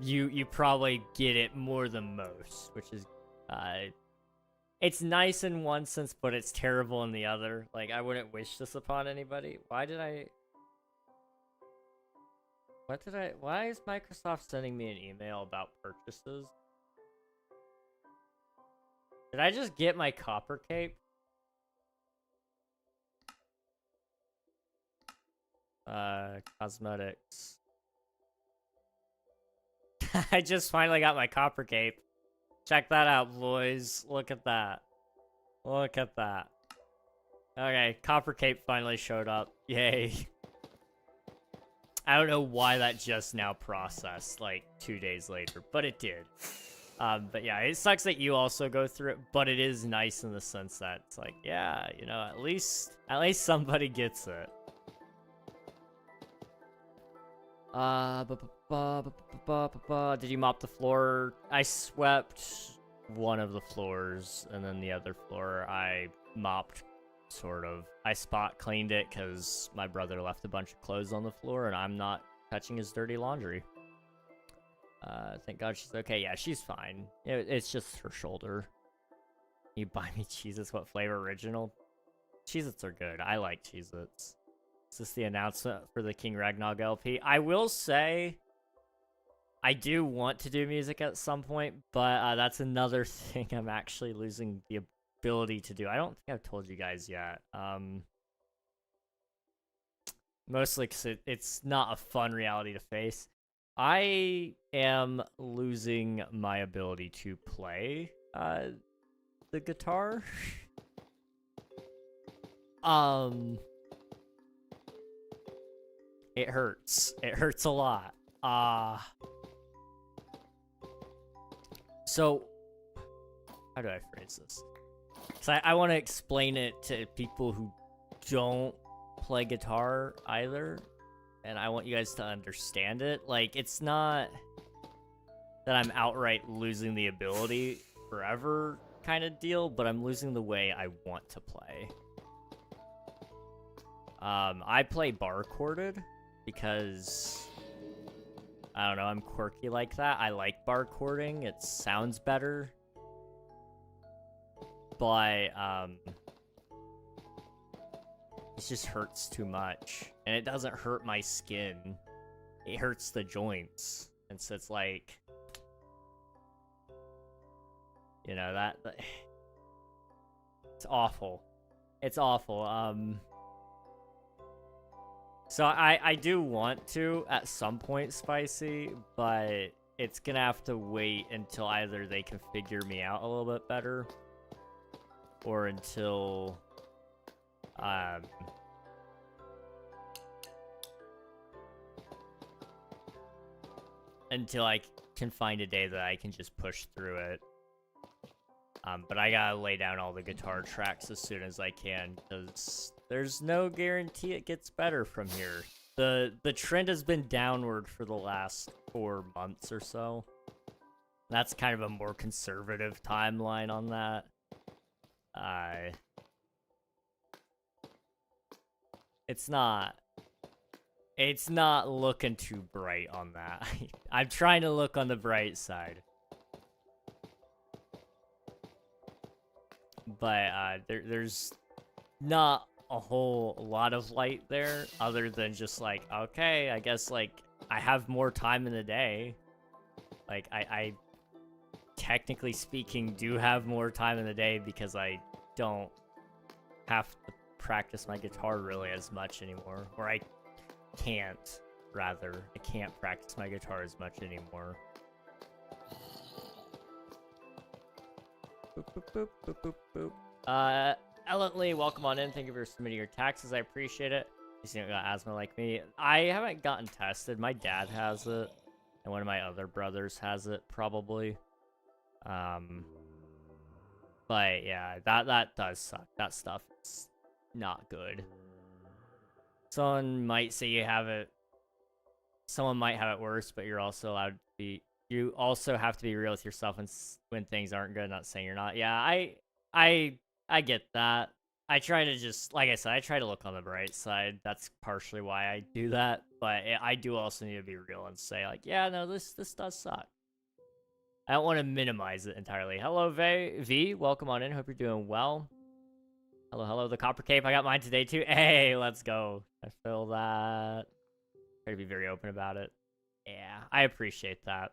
Speaker 1: You probably get it more than most, which is it's nice in one sense, but it's terrible in the other. Like, I wouldn't wish this upon anybody. Why is Microsoft sending me an email about purchases? Did I just get my copper cape? Cosmetics. I just finally got my copper cape. Check that out, boys. Look at that. Look at that. Okay, copper cape finally showed up. Yay. I don't know why that just now processed, like, 2 days later, but it did. But yeah, it sucks that you also go through it, but it is nice in the sense that it's like, yeah, you know, at least somebody gets it. Did you mop the floor? I swept one of the floors, and then the other floor I mopped, sort of. I spot cleaned it because my brother left a bunch of clothes on the floor, and I'm not touching his dirty laundry. Thank God she's okay. Yeah, she's fine. It's just her shoulder. You buy me Cheez-Its. What flavor? Original? Cheez-Its are good. I like Cheez-Its. Is this the announcement for the KingRegNog LP? I will say, I do want to do music at some point, but that's another thing I'm actually losing the ability to do. I don't think I've told you guys yet. Mostly because it's not a fun reality to face. I am losing my ability to play the guitar. It hurts. It hurts a lot. So, how do I phrase this? Because I want to explain it to people who don't play guitar either, and I want you guys to understand it. Like, it's not... that I'm outright losing the ability forever kind of deal, but I'm losing the way I want to play. I play bar chorded because I don't know, I'm quirky like that. I like bar chording. It sounds better. But it just hurts too much. And it doesn't hurt my skin. It hurts the joints. And so it's like, you know, that it's awful. It's awful. So I do want to at some point spicy, but it's gonna have to wait until either they can figure me out a little bit better, or until until I can find a day that I can just push through it. But I gotta lay down all the guitar tracks as soon as I can, because there's no guarantee it gets better from here. The trend has been downward for the last 4 months or so. That's kind of a more conservative timeline on that. It's not looking too bright on that. I'm trying to look on the bright side. But there's not a whole lot of light there, other than just like, okay, I guess like I have more time in the day. Like I technically speaking do have more time in the day because I don't have to practice my guitar really as much anymore, or I can't practice my guitar as much anymore. Boop, boop, boop, boop, boop, boop. Ellen Lee, welcome on in. Thank you for submitting your taxes. I appreciate it. You don't got asthma like me. I haven't gotten tested. My dad has it, and one of my other brothers has it, probably. But yeah, that does suck. That stuff is not good. Someone might say you have it. Someone might have it worse, but you're also allowed to be. You also have to be real with yourself when things aren't good. Not saying you're not. Yeah, I get that. I try to just, like I said, I try to look on the bright side. That's partially why I do that. But I do also need to be real and say, like, yeah, no, this does suck. I don't want to minimize it entirely. Hello, V. Welcome on in. Hope you're doing well. Hello, the Copper Cape. I got mine today, too. Hey, let's go. I feel that. Try to be very open about it. Yeah, I appreciate that.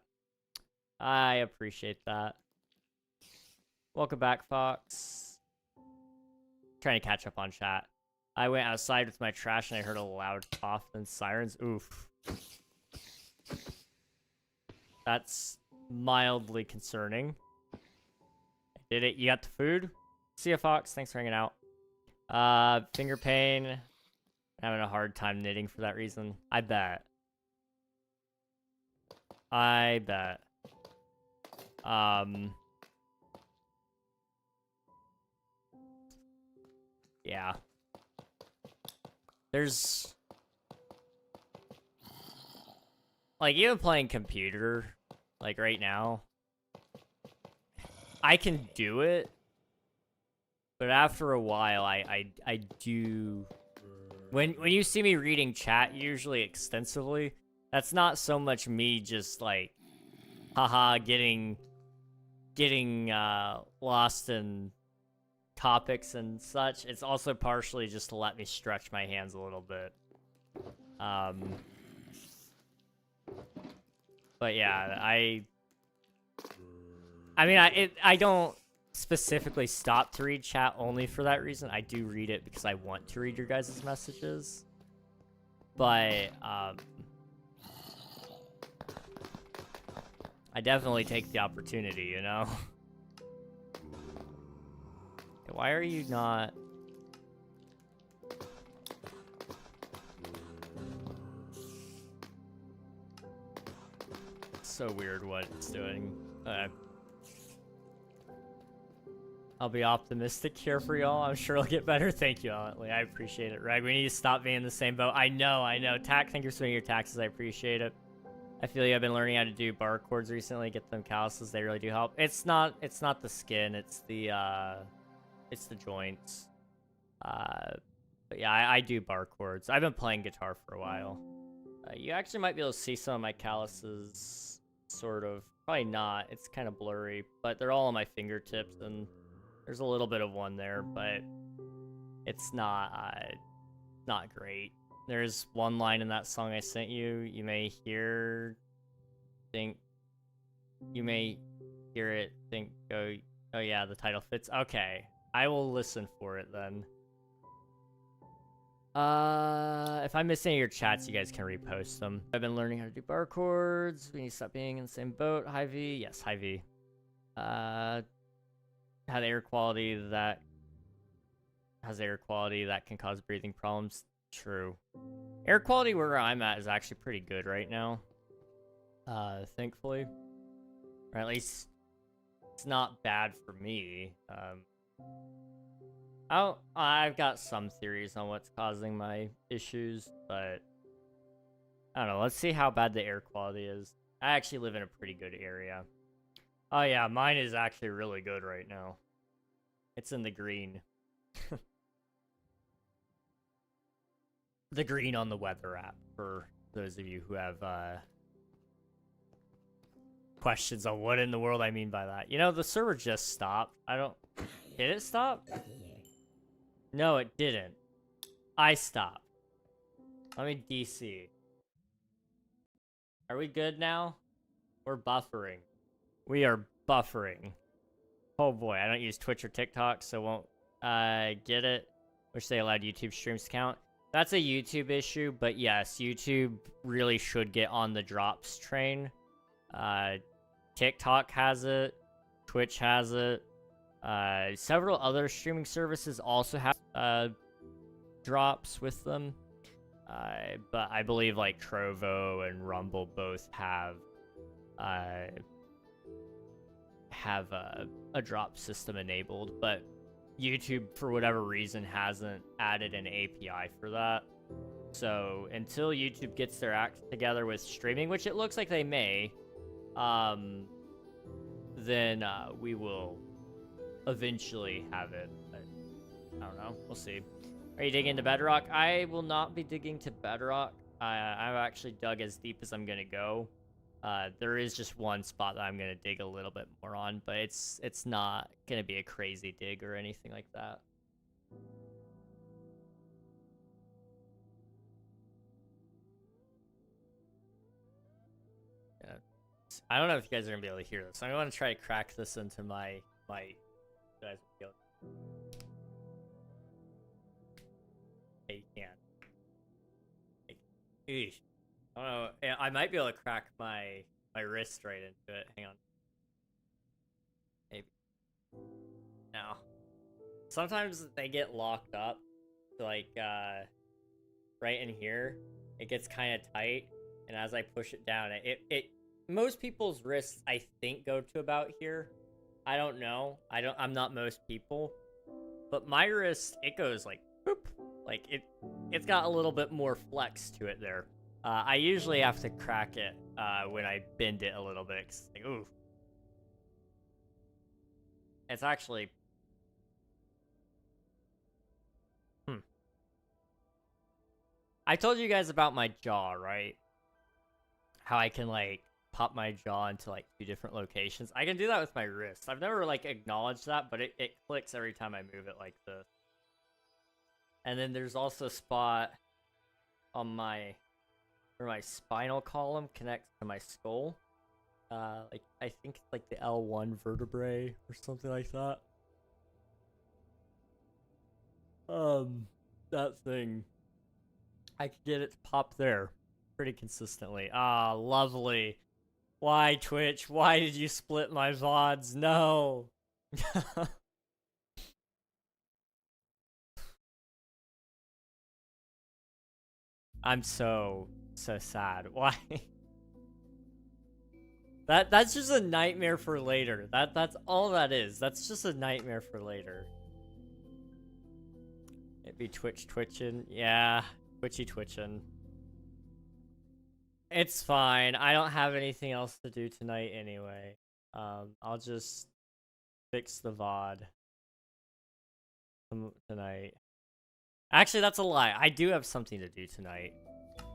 Speaker 1: I appreciate that. Welcome back, Fox. Trying to catch up on chat. I went outside with my trash and I heard a loud cough and sirens. Oof. That's mildly concerning. Did it? You got the food? See ya, Fox. Thanks for hanging out. Finger pain. Having a hard time knitting for that reason. I bet. Yeah. There's... like, even playing computer, like, right now, I can do it, but after a while, I do... When you see me reading chat, usually extensively, that's not so much me just, like, haha, getting lost in topics and such. It's also partially just to let me stretch my hands a little bit. But yeah, I mean, I don't specifically stop to read chat only for that reason. I do read it because I want to read your guys' messages. But I definitely take the opportunity, you know? Why are you not... It's so weird what it's doing. I'll be optimistic here for y'all. I'm sure it'll get better. Thank you, Alantley. I appreciate it, Reg. We need to stop being in the same boat. I know. Thank you for submitting your taxes. I appreciate it. I feel like I've been learning how to do bar chords recently. Get them calluses. They really do help. It's not the skin. It's the joints. But yeah, I do bar chords. I've been playing guitar for a while. You actually might be able to see some of my calluses, sort of. Probably not. It's kind of blurry, but they're all on my fingertips, and there's a little bit of one there, but it's not great. There's one line in that song I sent you. You may hear it, think, oh yeah, the title fits. Okay, I will listen for it then. If I miss any of your chats, you guys can repost them. I've been learning how to do bar chords. We need to stop being in the same boat. High V, yes, high V. Had air quality that can cause breathing problems. True. Air quality where I'm at is actually pretty good right now. Thankfully. Or at least it's not bad for me. I've got some theories on what's causing my issues, but I don't know. Let's see how bad the air quality is. I actually live in a pretty good area. Oh yeah, mine is actually really good right now. It's in the green. The green on the weather app, for those of you who have questions on what in the world I mean by that. You know, the server just stopped. Did it stop? No, it didn't. I stopped. Let me DC. Are we good now? We're buffering. We are buffering. Oh boy, I don't use Twitch or TikTok, so won't get it. Wish they allowed YouTube streams to count. That's a YouTube issue, but yes, YouTube really should get on the drops train. TikTok has it. Twitch has it. Several other streaming services also have drops with them. But I believe like Trovo and Rumble both have a drop system enabled, but YouTube, for whatever reason, hasn't added an API for that. So until YouTube gets their act together with streaming, which it looks like they may, then we will eventually have it. But I don't know. We'll see. Are you digging into Bedrock? I will not be digging to Bedrock. I've actually dug as deep as I'm gonna go. There is just one spot that I'm gonna dig a little bit more on, but it's not gonna be a crazy dig or anything like that. Yeah. I don't know if you guys are gonna be able to hear this. I'm gonna try to crack this into my guys. Hey, you can't. Eesh. I don't know. I might be able to crack my wrist right into it. Hang on. Maybe. No. Sometimes they get locked up. Like, right in here. It gets kind of tight. And as I push it down, most people's wrists, I think, go to about here. I don't know. I'm not most people. But my wrist, it goes like, boop. Like, it's got a little bit more flex to it there. I usually have to crack it when I bend it a little bit. 'Cause it's like, ooh. It's actually... I told you guys about my jaw, right? How I can, like, pop my jaw into, like, 2 different locations. I can do that with my wrist. I've never, like, acknowledged that, but it clicks every time I move it like this. And then there's also a spot on where my spinal column connects to my skull. Like, I think it's like the L1 vertebrae or something like that. That thing. I could get it to pop there pretty consistently. Ah, lovely. Why, Twitch? Why did you split my VODs? No! I'm so sad. Why? That's just a nightmare for later. That's all that is. That's just a nightmare for later. It'd be twitching. Yeah, twitching. It's fine. I don't have anything else to do tonight anyway. I'll just fix the VOD tonight. Actually, that's a lie. I do have something to do tonight.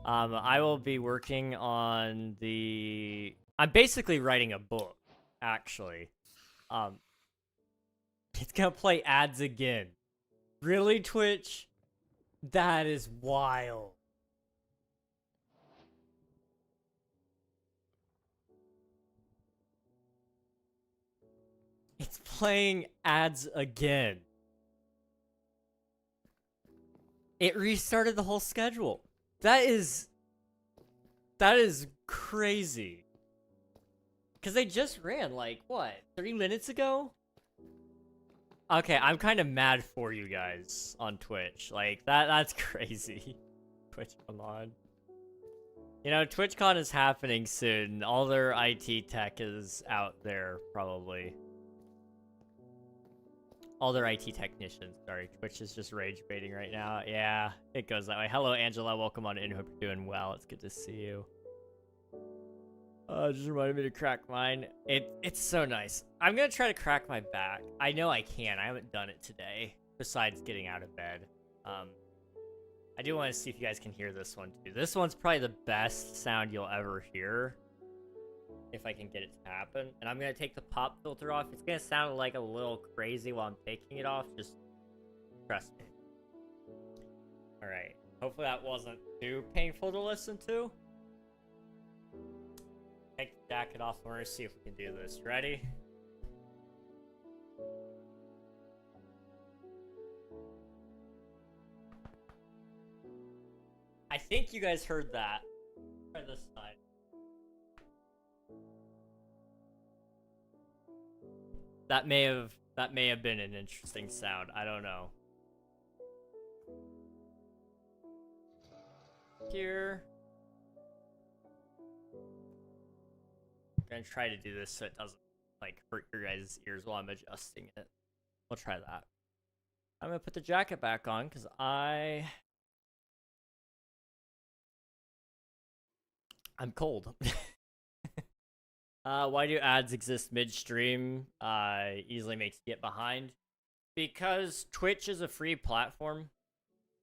Speaker 1: I will be working on the... I'm basically writing a book, actually. It's gonna play ads again. Really, Twitch? That is wild. It's playing ads again. It restarted the whole schedule. That is crazy. Because they just ran, like, what, 30 minutes ago? Okay, I'm kind of mad for you guys on Twitch. Like, that's crazy. Twitch, come on. You know, TwitchCon is happening soon. All their IT tech is out there, probably. All their IT technicians. Sorry, Twitch is just rage baiting right now. Yeah, it goes that way. Hello, Angela. Welcome on in. Hope you're doing well. It's good to see you. Just reminded me to crack mine. It's so nice. I'm gonna try to crack my back. I know I can. I haven't done it today. Besides getting out of bed. I do want to see if you guys can hear this one too. This one's probably the best sound you'll ever hear. If I can get it to happen. And I'm gonna take the pop filter off. It's gonna sound like a little crazy while I'm taking it off. Just trust me. Alright. Hopefully that wasn't too painful to listen to. Take the jacket off. We're gonna see if we can do this. Ready? I think you guys heard that. Try this side. That may have been an interesting sound. I don't know. Here. I'm gonna try to do this so it doesn't like hurt your guys' ears while I'm adjusting it. We'll try that. I'm gonna put the jacket back on because I'm cold. Why do ads exist midstream? Easily makes you get behind. Because Twitch is a free platform.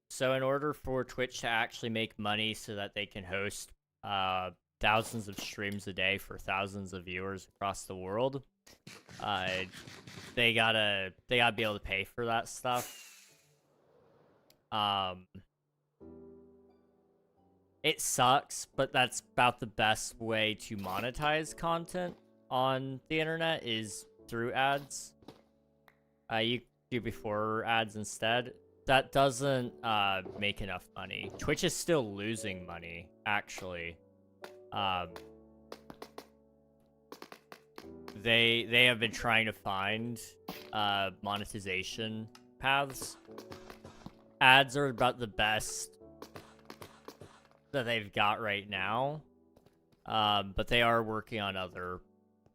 Speaker 1: So in order for Twitch to actually make money so that they can host thousands of streams a day for thousands of viewers across the world, they gotta be able to pay for that stuff. It sucks, but that's about the best way to monetize content on the internet is through ads. You do before ads instead. That doesn't make enough money. Twitch is still losing money, actually. They have been trying to find monetization paths. Ads are about the best that they've got right now, but they are working on other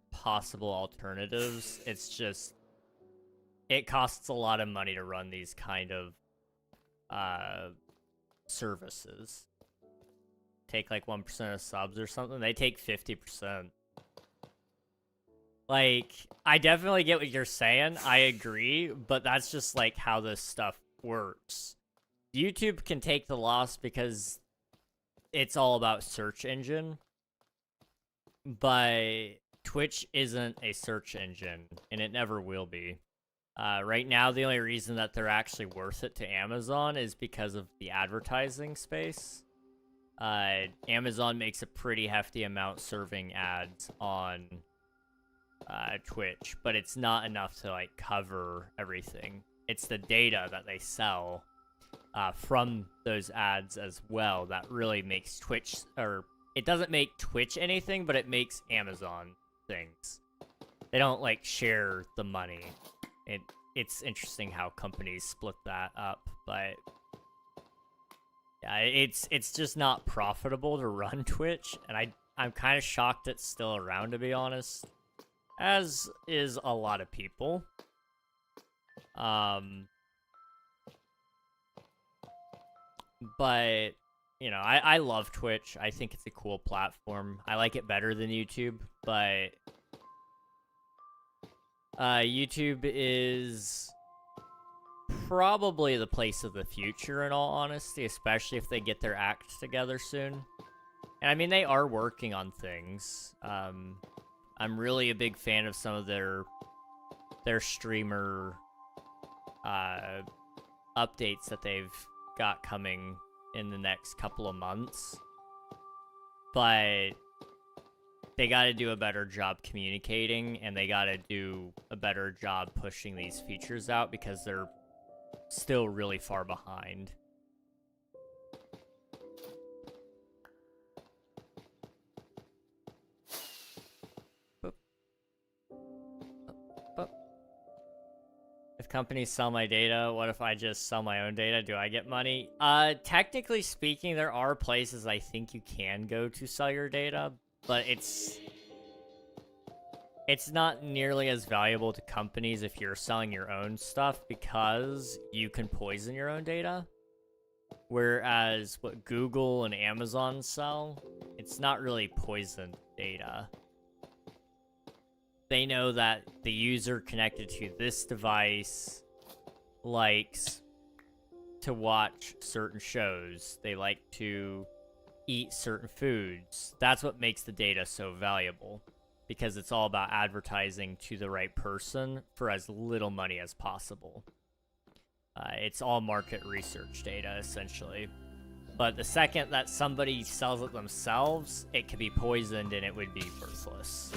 Speaker 1: possible alternatives. It's just it costs a lot of money to run these kind of services. Take like 1% of subs or something. They take 50%. Like, I definitely get what you're saying. I agree, but that's just like how this stuff works. YouTube can take the loss because it's all about search engine, but Twitch isn't a search engine, and it never will be. Right now, the only reason that they're actually worth it to Amazon is because of the advertising space. Amazon makes a pretty hefty amount serving ads on Twitch, but it's not enough to like cover everything. It's the data that they sell from those ads as well that really makes Twitch, or it doesn't make Twitch anything, but it makes Amazon things. They don't like share the money. It's interesting how companies split that up, but yeah, it's just not profitable to run Twitch, and I'm kind of shocked it's still around, to be honest, as is a lot of people. But you know, I love Twitch. I think it's a cool platform. I like it better than YouTube, but YouTube is probably the place of the future in all honesty, especially if they get their act together soon. And I mean, they are working on things. I'm really a big fan of some of their streamer updates that they've got coming in the next couple of months. But they got to do a better job communicating, and they got to do a better job pushing these features out because they're still really far behind. If companies sell my data, what if I just sell my own data? Do I get money? Technically speaking, there are places I think you can go to sell your data, but it's not nearly as valuable to companies if you're selling your own stuff because you can poison your own data. Whereas what Google and Amazon sell, it's not really poisoned data. They know that the user connected to this device likes to watch certain shows. They like to eat certain foods. That's what makes the data so valuable, because it's all about advertising to the right person for as little money as possible. It's all market research data, essentially. But the second that somebody sells it themselves, it could be poisoned and it would be worthless.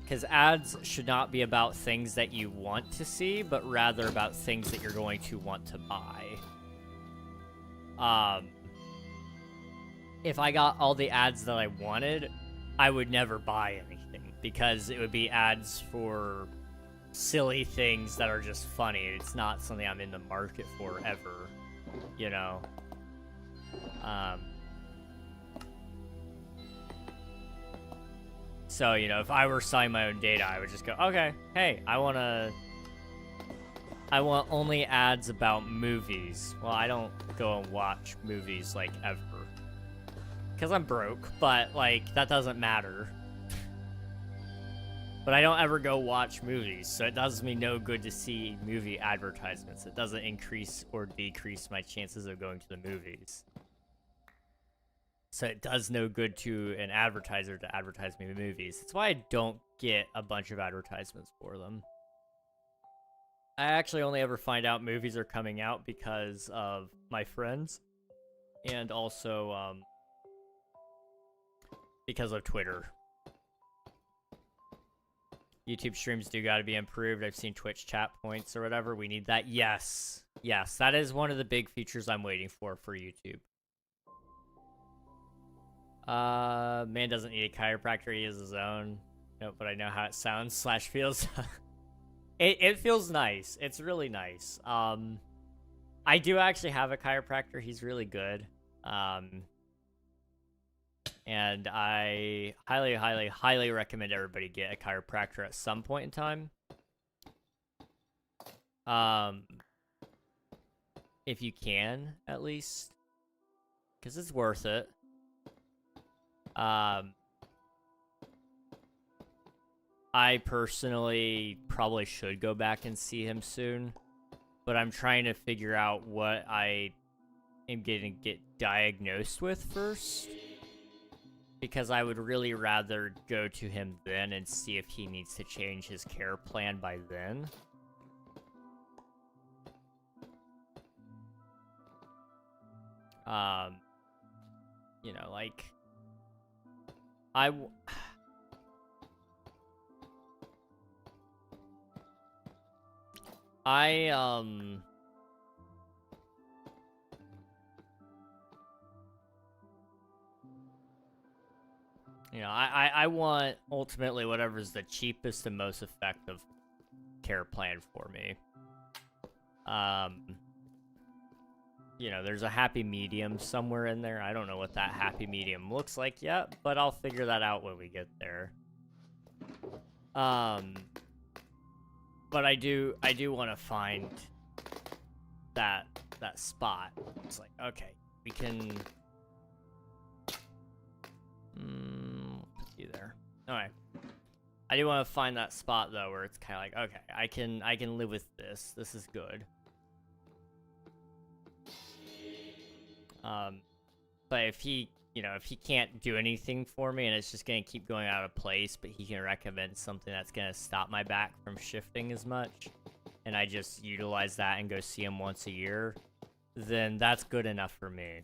Speaker 1: Because ads should not be about things that you want to see, but rather about things that you're going to want to buy. If I got all the ads that I wanted, I would never buy anything, because it would be ads for silly things that are just funny. It's not something I'm in the market for ever, you know? So, you know, if I were selling my own data, I would just go, okay, hey, I want only ads about movies. Well, I don't go and watch movies, like, ever. Because I'm broke, but, like, that doesn't matter. But I don't ever go watch movies, so it does me no good to see movie advertisements. It doesn't increase or decrease my chances of going to the movies. So it does no good to an advertiser to advertise me movies. That's why I don't get a bunch of advertisements for them. I actually only ever find out movies are coming out because of my friends. And also, because of Twitter. YouTube streams do gotta be improved. I've seen Twitch chat points or whatever. We need that. Yes. Yes, that is one of the big features I'm waiting for YouTube. Man doesn't need a chiropractor, he has his own. Nope, but I know how it sounds / feels. It feels nice. It's really nice. I do actually have a chiropractor. He's really good. And I highly, highly, highly recommend everybody get a chiropractor at some point in time. If you can, at least. Because it's worth it. I personally probably should go back and see him soon, but I'm trying to figure out what I am going to get diagnosed with first, because I would really rather go to him then and see if he needs to change his care plan by then. You know, like, you know, I want ultimately whatever's the cheapest and most effective care plan for me. You know, there's a happy medium somewhere in there. I don't know what that happy medium looks like yet, but I'll figure that out when we get there. But I do want to find that that spot. It's like, okay, we can put you there. Alright. I do want to find that spot though where it's kind of like, okay, I can live with this. This is good. But if he, you know, if he can't do anything for me and it's just gonna keep going out of place, but he can recommend something that's gonna stop my back from shifting as much, and I just utilize that and go see him once a year, then that's good enough for me.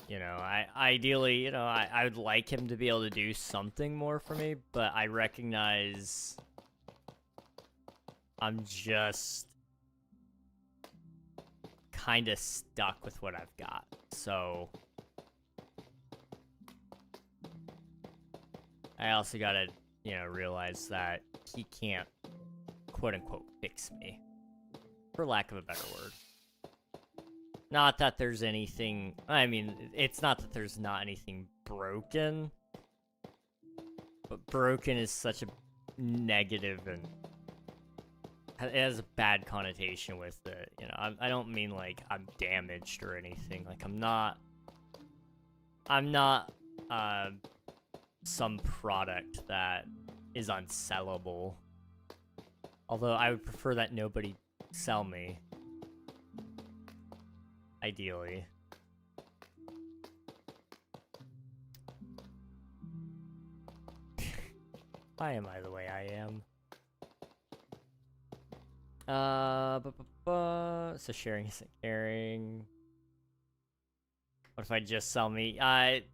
Speaker 1: You know, ideally, you know, I would like him to be able to do something more for me, but I recognize I'm just kind of stuck with what I've got. So I also gotta, you know, realize that he can't, quote unquote, fix me, for lack of a better word. Not that there's anything, I mean, it's not that there's not anything broken, but broken is such a negative and it has a bad connotation with it. You know, I don't mean like I'm damaged or anything. Like I'm not some product that is unsellable. Although I would prefer that nobody sell me. Ideally. Why am I the way I am? So sharing isn't caring. What if I just sell me? I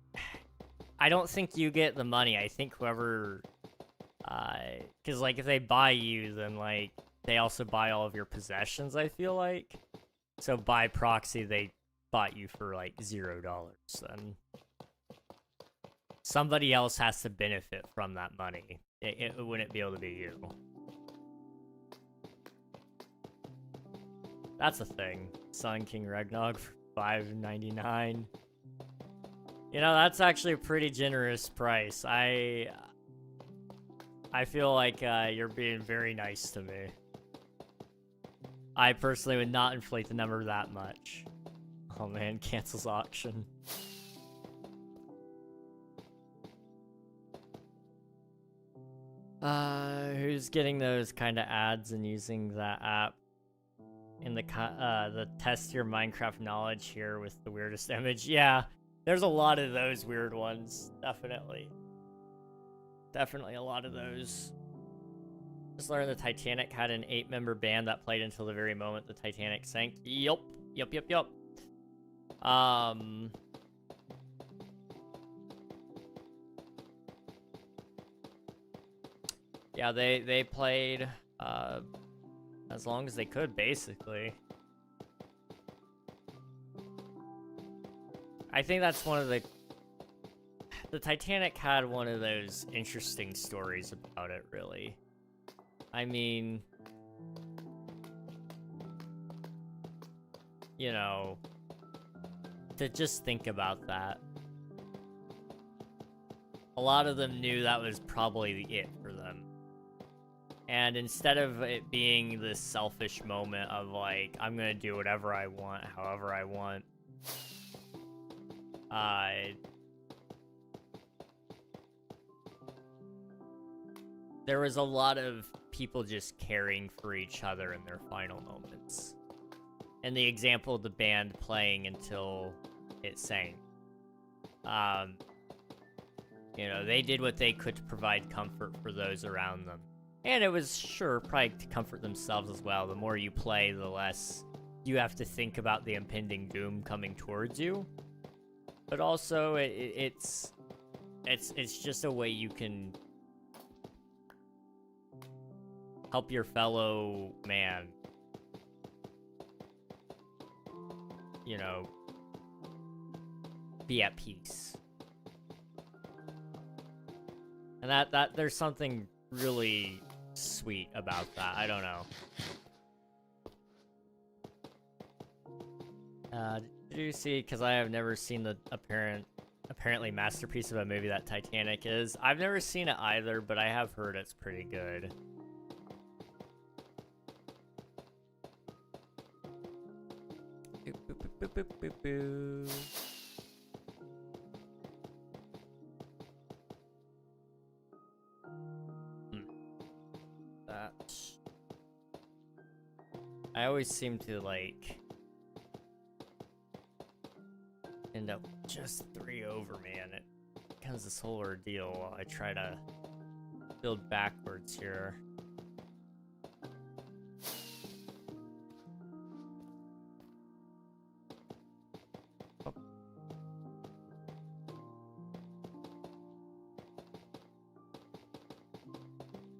Speaker 1: don't think you get the money. I think whoever, cause like if they buy you, then like they also buy all of your possessions, I feel like. So by proxy, they bought you for like $0 then. Somebody else has to benefit from that money. It wouldn't be able to be you. That's a thing. Selling KingRegNog for $5.99. You know, that's actually a pretty generous price. I feel like you're being very nice to me. I personally would not inflate the number that much. Oh man, cancels auction. Who's getting those kind of ads and using that app? In the test your Minecraft knowledge here with the weirdest image. Yeah, there's a lot of those weird ones. Definitely. Definitely a lot of those. Just learned the Titanic had an 8-member band that played until the very moment the Titanic sank. Yup. Yup. Yeah, they played as long as they could, basically. I think that's one of the Titanic had one of those interesting stories about it, really. I mean, you know, to just think about that. A lot of them knew that was probably it for them. And instead of it being this selfish moment of like, I'm gonna do whatever I want, however I want, there was a lot of people just caring for each other in their final moments. And the example of the band playing until it sank. You know, they did what they could to provide comfort for those around them. And it was, sure, probably to comfort themselves as well. The more you play, the less you have to think about the impending doom coming towards you. But also, it's just a way you can help your fellow man, you know, be at peace. And that there's something really sweet about that. I don't know. Did you see, because I have never seen the apparently masterpiece of a movie that Titanic is. I've never seen it either, but I have heard it's pretty good. Boop, boop, boop, boop. That. I always seem to, like, end up just 3 over, man. It becomes this whole ordeal while I try to build backwards here.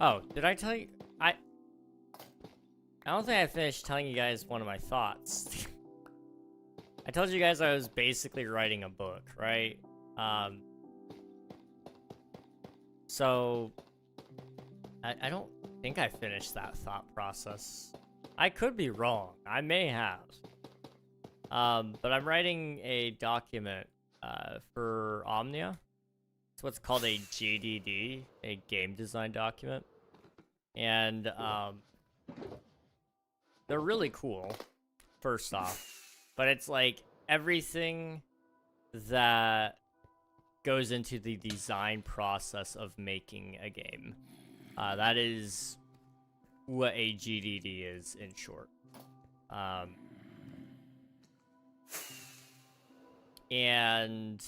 Speaker 1: Oh, did I tell you? I don't think I finished telling you guys one of my thoughts. I told you guys I was basically writing a book, right? So I don't think I finished that thought process. I could be wrong. I may have. But I'm writing a document for Omnia. It's what's called a GDD, a game design document. And they're really cool, first off. But it's like everything that goes into the design process of making a game. That is what a GDD is in short. And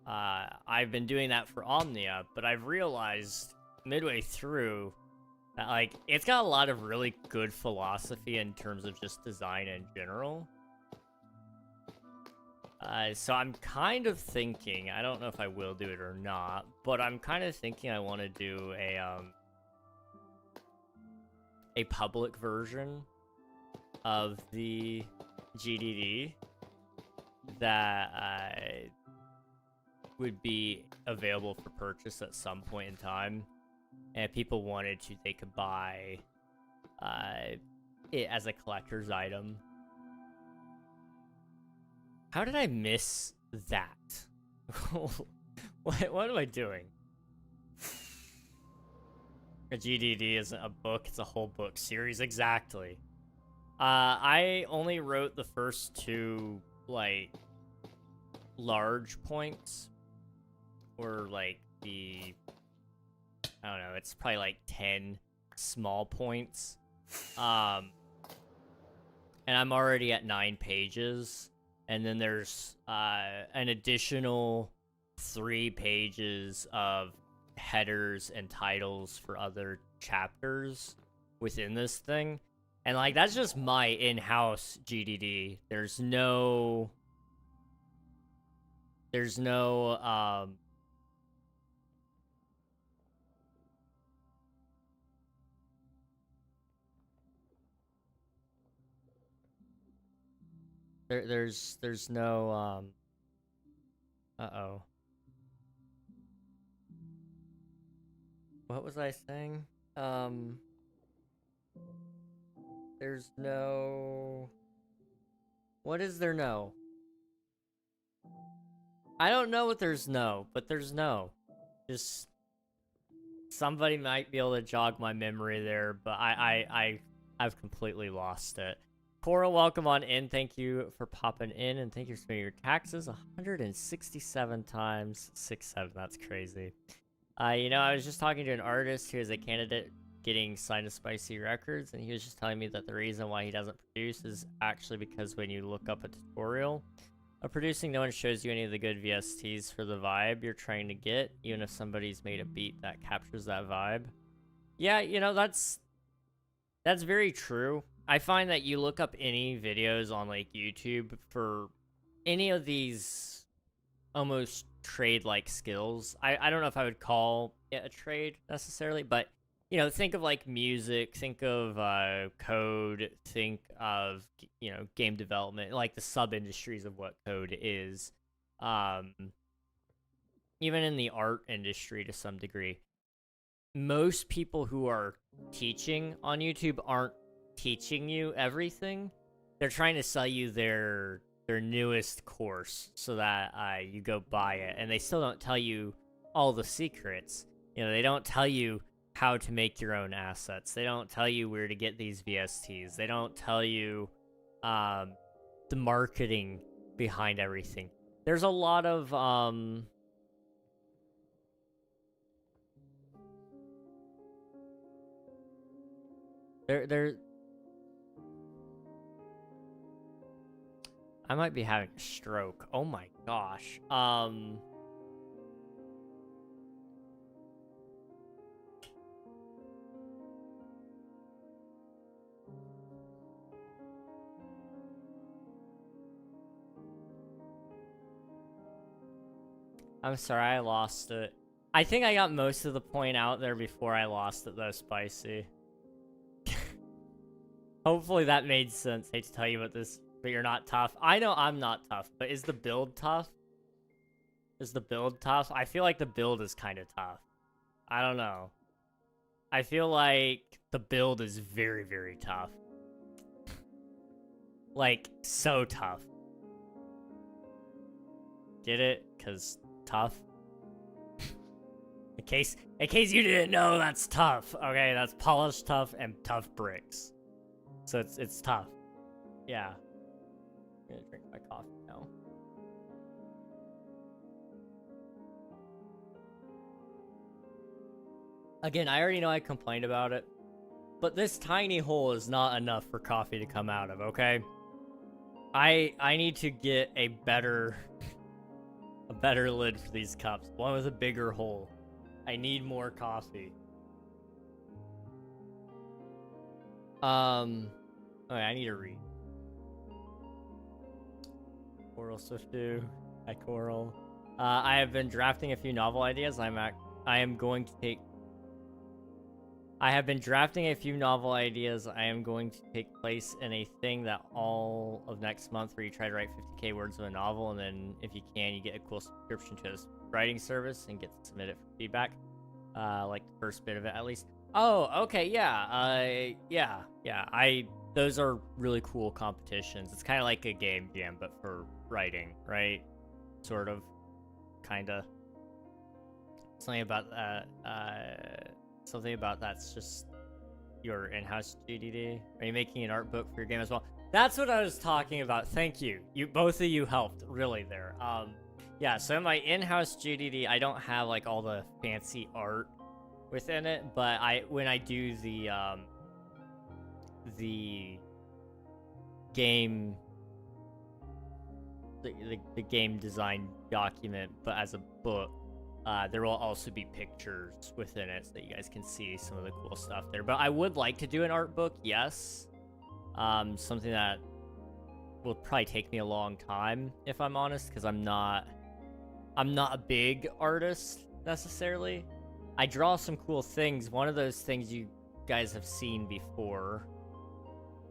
Speaker 1: I've been doing that for Omnia, but I've realized midway through that, like, it's got a lot of really good philosophy in terms of just design in general. So I'm kind of thinking, I don't know if I will do it or not, but I'm kind of thinking I want to do a public version of the GDD that would be available for purchase at some point in time. And if people wanted to, they could buy it as a collector's item. How did I miss that? What am I doing? A GDD isn't a book, it's a whole book series, exactly. I only wrote the first 2, like, large points. Or, like, the... I don't know, it's probably like 10 small points. And I'm already at 9 pages. And then there's an additional 3 pages of headers and titles for other chapters within this thing. And, like, that's just my in-house GDD. There's no there's no uh-oh. What was I saying? There's no... What is there no? I don't know what there's no, but there's no. Just... Somebody might be able to jog my memory there, but I've completely lost it. Cora, welcome on in. Thank you for popping in, and thank you for paying your taxes 167 times 6-7. That's crazy. You know, I was just talking to an artist who is a candidate getting signed to Spicy Records, and he was just telling me that the reason why he doesn't produce is actually because when you look up a tutorial of producing, no one shows you any of the good VSTs for the vibe you're trying to get, even if somebody's made a beat that captures that vibe. Yeah, you know, that's very true. I find that you look up any videos on, like, YouTube for any of these almost trade-like skills. I don't know if I would call it a trade necessarily, but, you know, think of, like, music, think of code, think of, you know, game development, like the sub-industries of what code is. Even in the art industry to some degree. Most people who are teaching on YouTube aren't teaching you everything. They're trying to sell you their newest course so that you go buy it, and they still don't tell you all the secrets. You know, they don't tell you how to make your own assets. They don't tell you where to get these VSTs. They don't tell you the marketing behind everything. There's a lot of there I might be having a stroke. Oh my gosh. I'm sorry, I lost it. I think I got most of the point out there before I lost it, though, Spicy. Hopefully that made sense. Hate to tell you about this, but you're not tough. I know I'm not tough, but is the build tough? Is the build tough? I feel like the build is kind of tough. I don't know. I feel like the build is very, very tough. Like, so tough. Get it? Because tough. In case you didn't know, that's tough. Okay, that's polished tough and tough bricks. So it's tough. Yeah. I'm gonna drink my coffee now. Again, I already know I complained about it, but this tiny hole is not enough for coffee to come out of, okay? I need to get a better lid for these cups. One with a bigger hole. I need more coffee. Okay, I need to read. Coral Swiftu. Hi, Coral. I have been drafting a few novel ideas. I have been drafting a few novel ideas. I am going to take place in a thing that all of next month where you try to write 50k words of a novel, and then if you can, you get a cool subscription to this writing service and get to submit it for feedback. Like the first bit of it, at least. Oh, okay, yeah. Those are really cool competitions. It's kind of like a game jam, but for writing, right? Sort of. Kinda. Something about that's just your in-house GDD. Are you making an art book for your game as well? That's what I was talking about. Thank you. Both of you helped really there. Yeah, so in my in-house GDD, I don't have like all the fancy art within it, but when I do the game the game design document, but as a book, there will also be pictures within it so that you guys can see some of the cool stuff there. But I would like to do an art book, yes. Something that will probably take me a long time, if I'm honest, because I'm not a big artist necessarily. I draw some cool things. One of those things you guys have seen before.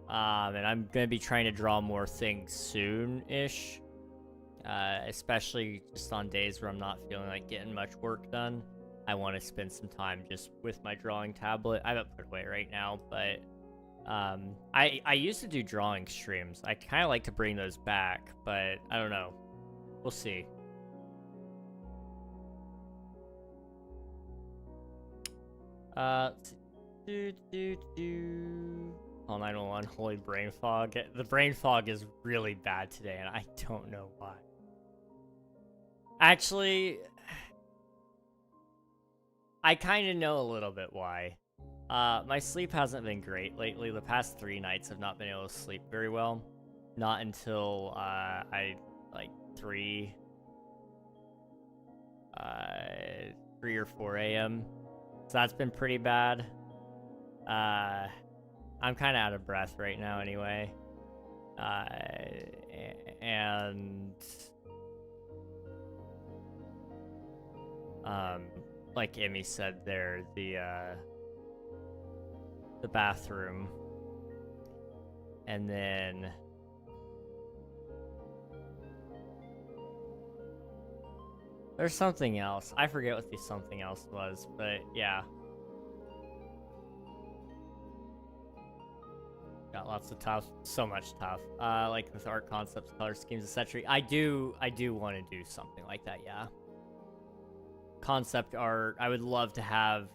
Speaker 1: And I'm going to be trying to draw more things soon-ish. Especially just on days where I'm not feeling like getting much work done. I want to spend some time just with my drawing tablet. I have it put away right now, but I used to do drawing streams. I kind of like to bring those back, but I don't know. We'll see. Call 911, holy brain fog. The brain fog is really bad today, and I don't know why. Actually, I kind of know a little bit why. My sleep hasn't been great lately. The past 3 nights I've not been able to sleep very well. Not until, like 3 or 4 a.m. So that's been pretty bad. I'm kind of out of breath right now anyway. And like Emmy said there, the bathroom, and then there's something else. I forget what the something else was, but yeah. Got lots of Tuff, so much Tuff. Like with art concepts, color schemes, etc. I do want to do something like that, yeah. Concept art. I would love to have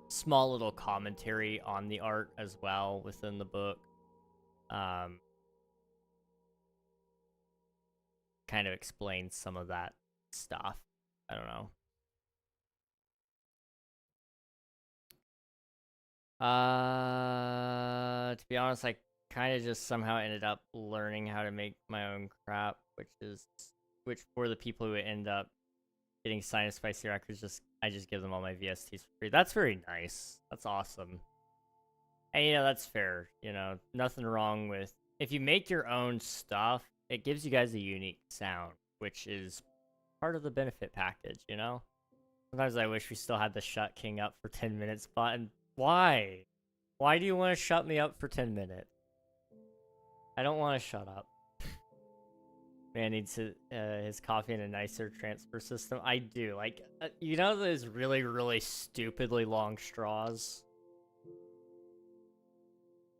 Speaker 1: small little commentary on the art as well within the book. kind of explains some of that stuff. I don't know. To be honest, I kind of just somehow ended up learning how to make my own crap, which for the people who end up getting signed spicy records, I just give them all my VSTs for free. That's very nice. That's awesome. And you know, that's fair. You know, nothing wrong with if you make your own stuff, it gives you guys a unique sound, which is part of the benefit package, you know? Sometimes I wish we still had the shut King up for 10 minutes button. Why? Why do you want to shut me up for 10 minutes? I don't want to shut up. Man needs his coffee in a nicer transfer system. I do. Like, you know those really, really stupidly long straws?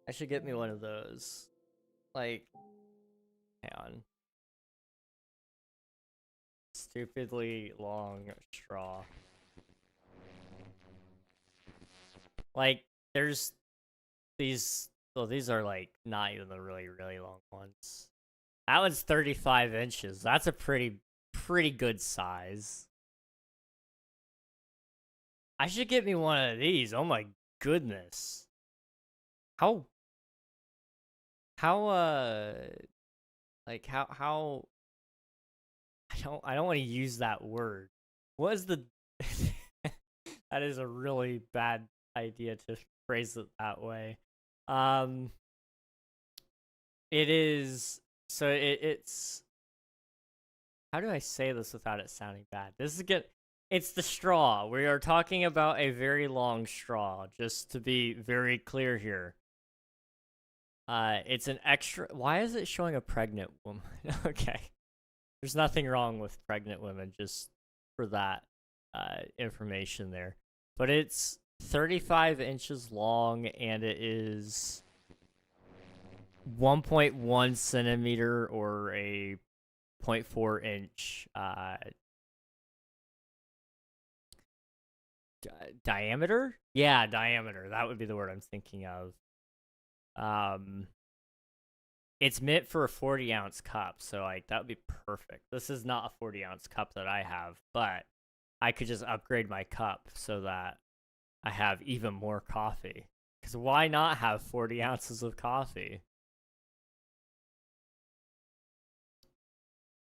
Speaker 1: I should get me one of those. Like, hang on. Stupidly long straw. Like, there's these... Well, these are, like, not even the really, really long ones. That one's 35 inches. That's a pretty good size. I should get me one of these. Oh my goodness. How like how I don't want to use that word. What is the that is a really bad idea to phrase it that way. It is so it's how do I say this without it sounding bad? This is good. It's the straw. We are talking about a very long straw, just to be very clear here. It's an extra... Why is it showing a pregnant woman? Okay. There's nothing wrong with pregnant women, just for that information there. But it's 35 inches long, and it is 1.1 centimeter or a 0.4 inch diameter? Yeah, diameter. That would be the word I'm thinking of. It's meant for a 40-ounce cup, so like that would be perfect. This is not a 40-ounce cup that I have, but I could just upgrade my cup so that I have even more coffee. Because why not have 40 ounces of coffee?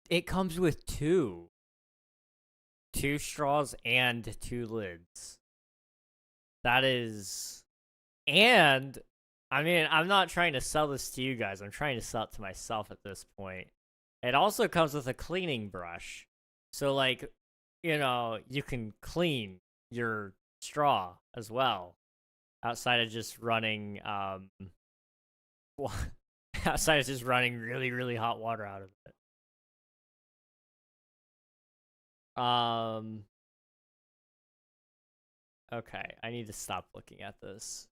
Speaker 1: It comes with two straws and 2 lids. That is... And... I mean, I'm not trying to sell this to you guys. I'm trying to sell it to myself at this point. It also comes with a cleaning brush. So, like, you know, you can clean your straw as well. Outside of just running, outside of just running really, really hot water out of it. Okay, I need to stop looking at this.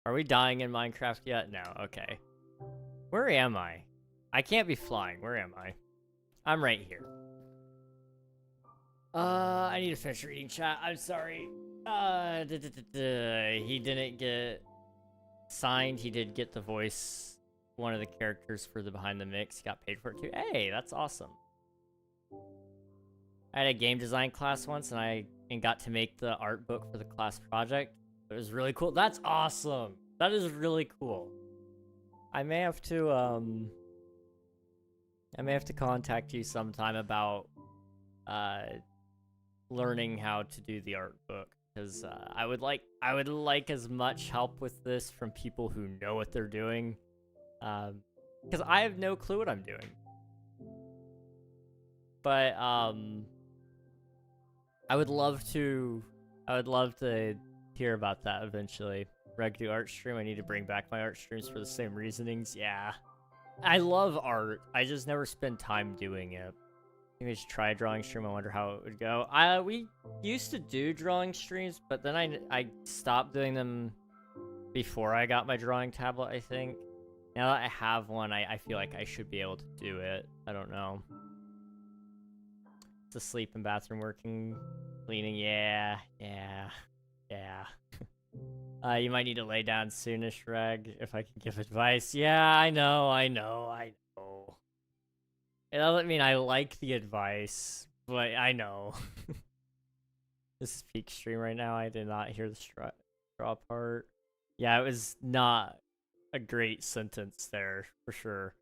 Speaker 1: Are we dying in Minecraft yet? No, okay. Where am I? I can't be flying. Where am I? I'm right here. I need to finish reading chat. I'm sorry. He didn't get signed. He did get the voice, one of the characters for the behind the mix. He got paid for it too. Hey, that's awesome. I had a game design class once, and got to make the art book for the class project. It was really cool. That's awesome. That is really cool. I may have to contact you sometime about learning how to do the art book, because I would like as much help with this from people who know what they're doing, because I have no clue what I'm doing. But I would love to hear about that eventually. Do art stream. I need to bring back my art streams for the same reasonings. Yeah. I love art. I just never spend time doing it. Maybe I should try a drawing stream. I wonder how it would go. We used to do drawing streams, but then I stopped doing them before I got my drawing tablet, I think. Now that I have one, I feel like I should be able to do it. I don't know. It's asleep in bathroom working, cleaning. Yeah. You might need to lay down soonish, Reg, if I can give advice. Yeah, I know. doesn't mean I like the advice, but I know. This is peak stream right now. I did not hear the straw part. Yeah, it was not a great sentence there, for sure.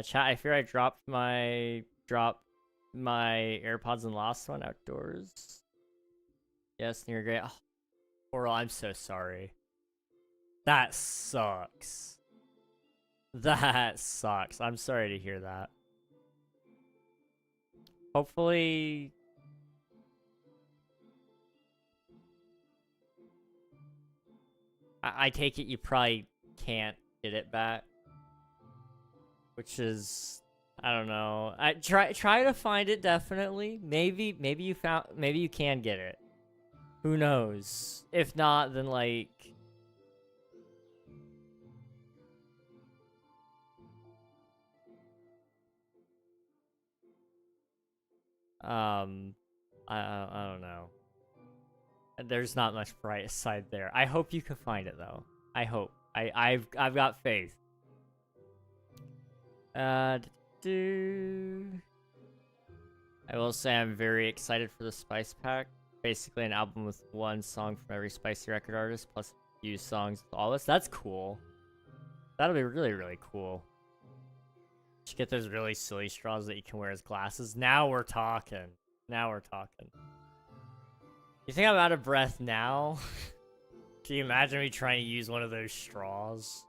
Speaker 1: Chat, I fear I dropped my AirPods and lost one outdoors. Yes, near great. Oh, Oral, I'm so sorry. That sucks. That sucks. I'm sorry to hear that. Hopefully... I take it you probably can't get it back. Which is... I don't know. I try to find it, definitely. Maybe you can get it. Who knows? If not, then like... I don't know. There's not much bright side there. I hope you can find it though. I hope. I've got faith. I will say I'm very excited for the Spice Pack. Basically an album with one song from every spicy record artist, plus a few songs with all this. That's cool. That'll be really, really cool. Just get those really silly straws that you can wear as glasses. Now we're talking. Now we're talking. You think I'm out of breath now? Can you imagine me trying to use one of those straws?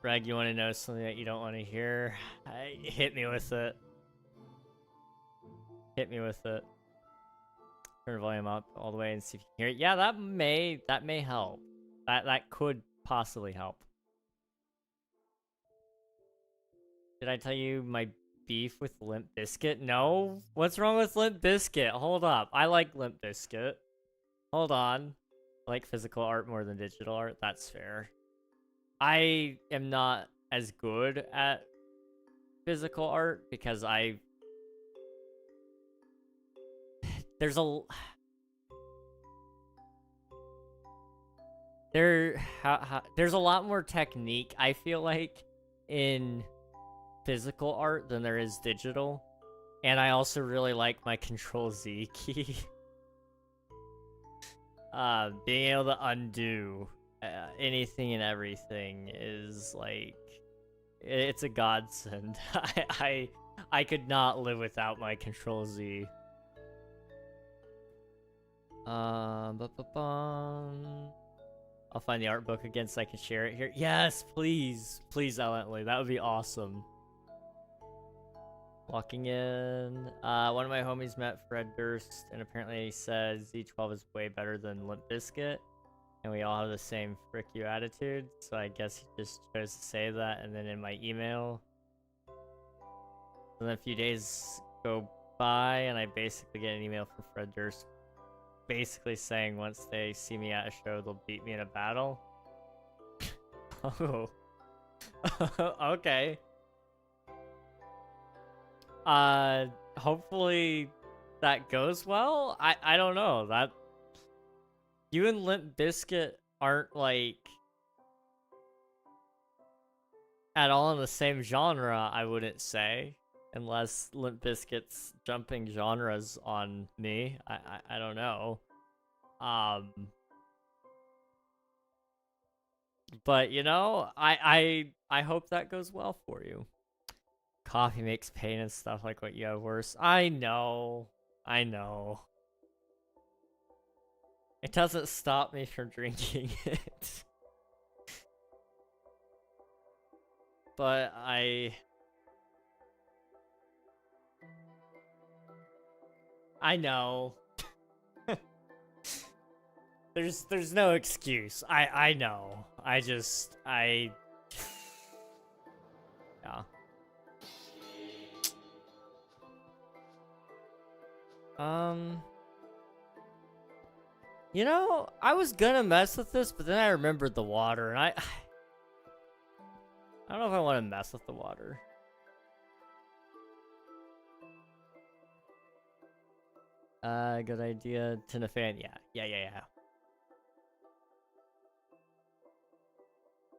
Speaker 1: Reg, you want to know something that you don't want to hear? Hit me with it. Hit me with it. Turn the volume up all the way and see if you can hear it. Yeah, that may help. That could possibly help. Did I tell you my beef with Limp Bizkit? No? What's wrong with Limp Bizkit? Hold up. I like Limp Bizkit. Hold on. I like physical art more than digital art. That's fair. I am not as good at physical art because there's a lot more technique, I feel like, in physical art than there is digital. And I also really like my Control-Z key. Being able to undo anything and everything is like... It's a godsend. I could not live without my Control-Z. I'll find the art book again so I can share it here. Yes, please. Please, Elently. That would be awesome. Walking in. One of my homies met Fred Durst, and apparently he says Z12 is way better than Limp Bizkit. And we all have the same frick you attitude. So I guess he just chose to say that. And then in my email. And then a few days go by, and I basically get an email from Fred Durst basically saying once they see me at a show, they'll beat me in a battle. Oh. Okay. Hopefully that goes well. I don't know. That you and Limp Bizkit aren't like at all in the same genre, I wouldn't say. Unless Limp Bizkit's jumping genres on me. I don't know. But you know, I hope that goes well for you. Coffee makes pain and stuff like what you have worse. I know. I know. It doesn't stop me from drinking it. But I know. There's no excuse. I know. Yeah. You know, I was gonna mess with this, but then I remembered the water, and I don't know if I want to mess with the water. Good idea. Tina fan. Yeah.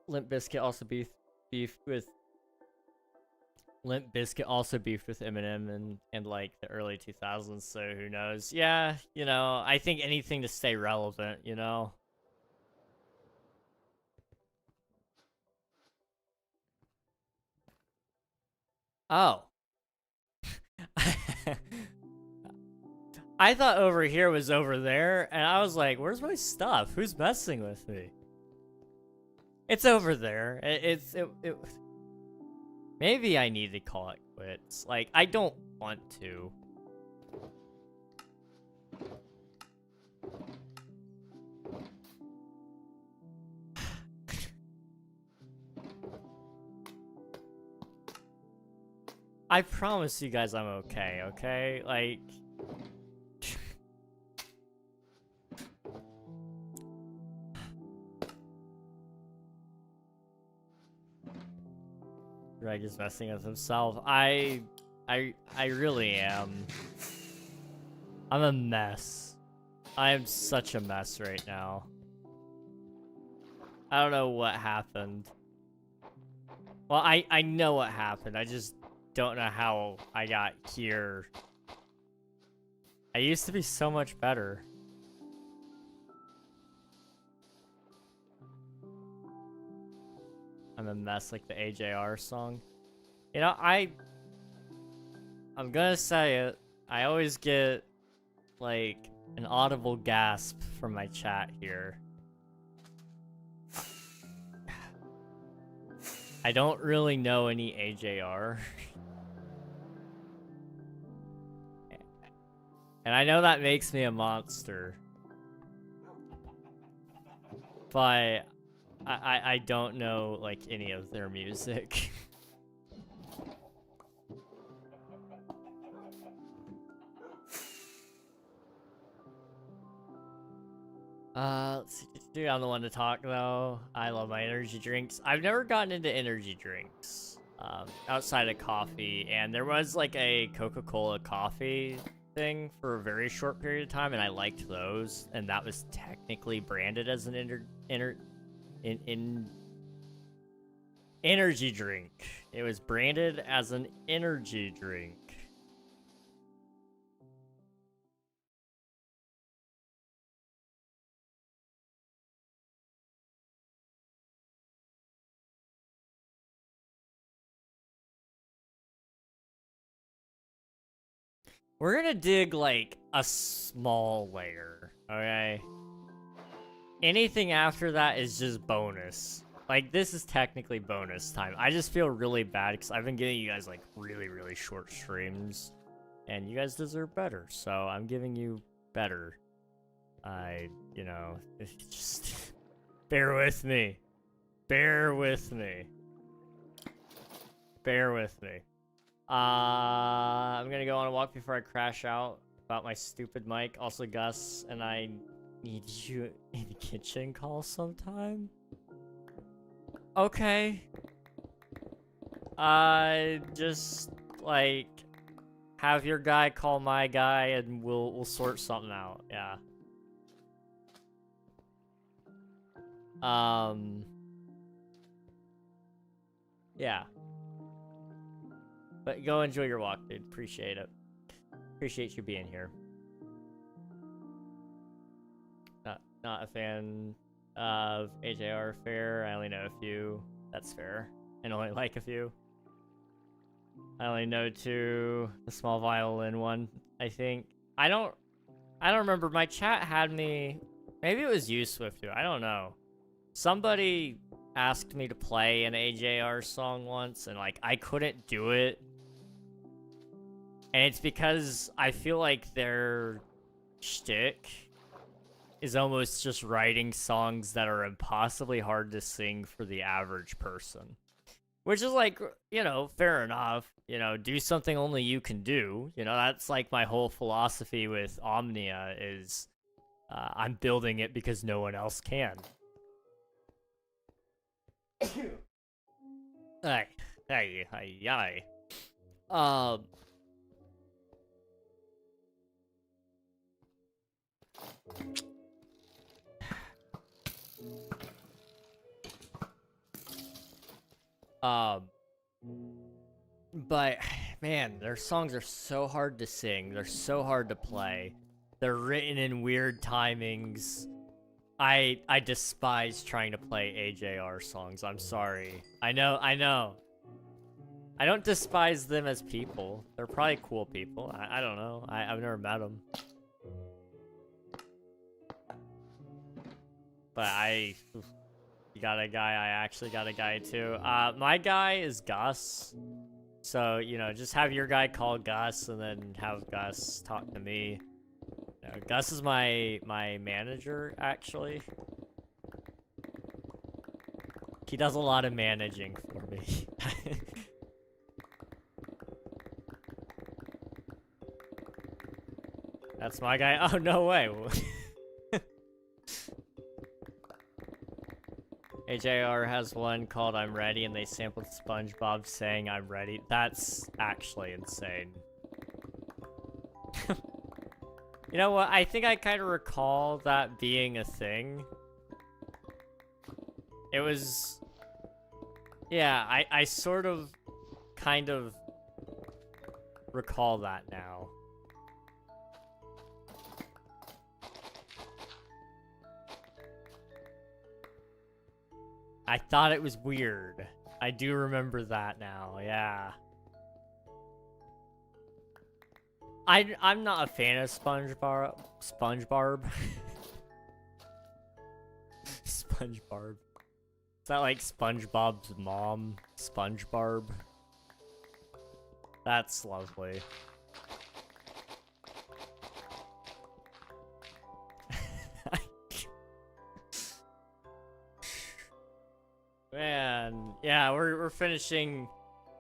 Speaker 1: Limp Bizkit also beefed with Eminem and like the early 2000s, so who knows? Yeah, you know, I think anything to stay relevant, you know. Oh. I thought over here was over there, and I was like, where's my stuff? Who's messing with me? It's over there. Maybe I need to call it quits. Like, I don't want to. I promise you guys I'm okay, okay? Like... Greg is messing with himself. I really am. I'm a mess. I am such a mess right now. I don't know what happened. Well, I know what happened. I just don't know how I got here. I used to be so much better. I'm a mess like the AJR song. You know, I'm gonna say it. I always get, like, an audible gasp from my chat here. I don't really know any AJR. And I know that makes me a monster. But I don't know, like, any of their music. Let's see. I'm the one to talk, though. I love my energy drinks. I've never gotten into energy drinks, outside of coffee. And there was, like, a Coca-Cola coffee thing for a very short period of time, and I liked those. And that was technically branded as an energy drink. It was branded as an energy drink. We're gonna dig, like, a small layer, okay? Anything after that is just bonus. Like, this is technically bonus time. I just feel really bad because I've been giving you guys, like, really, really short streams. And you guys deserve better, so I'm giving you better. You know, just... bear with me. Bear with me. Bear with me. I'm gonna go on a walk before I crash out about my stupid mic. Also, Gus, and I need you in the kitchen call sometime. Okay. Just, like, have your guy call my guy and we'll sort something out. Yeah. Yeah. But go enjoy your walk, dude. Appreciate it. Appreciate you being here. Not a fan of AJR fair. I only know a few. That's fair. And only like a few. I only know two. The small violin one, I think. I don't remember. My chat had me. Maybe it was you, Swift2. I don't know. Somebody asked me to play an AJR song once, and, like, I couldn't do it. And it's because I feel like their shtick is almost just writing songs that are impossibly hard to sing for the average person. Which is, like, you know, fair enough. You know, do something only you can do. You know, that's, like, my whole philosophy with Omnia is I'm building it because no one else can. Hey. But man, their songs are so hard to sing. They're so hard to play. They're written in weird timings. I despise trying to play AJR songs. I'm sorry. I know. I don't despise them as people. They're probably cool people. I don't know. I've never met them. But you got a guy, I actually got a guy too. My guy is Gus. So, you know, just have your guy call Gus and then have Gus talk to me. You know, Gus is my manager, actually. He does a lot of managing for me. That's my guy. Oh, no way. AJR has one called I'm Ready, and they sampled SpongeBob saying I'm ready. That's actually insane. You know what? I think I kind of recall that being a thing. It was... Yeah, I sort of, kind of recall that now. I thought it was weird. I do remember that now, yeah. I'm not a fan of SpongeBob. SpongeBob. Is that like SpongeBob's mom? SpongeBob? That's lovely. Man, yeah, we're finishing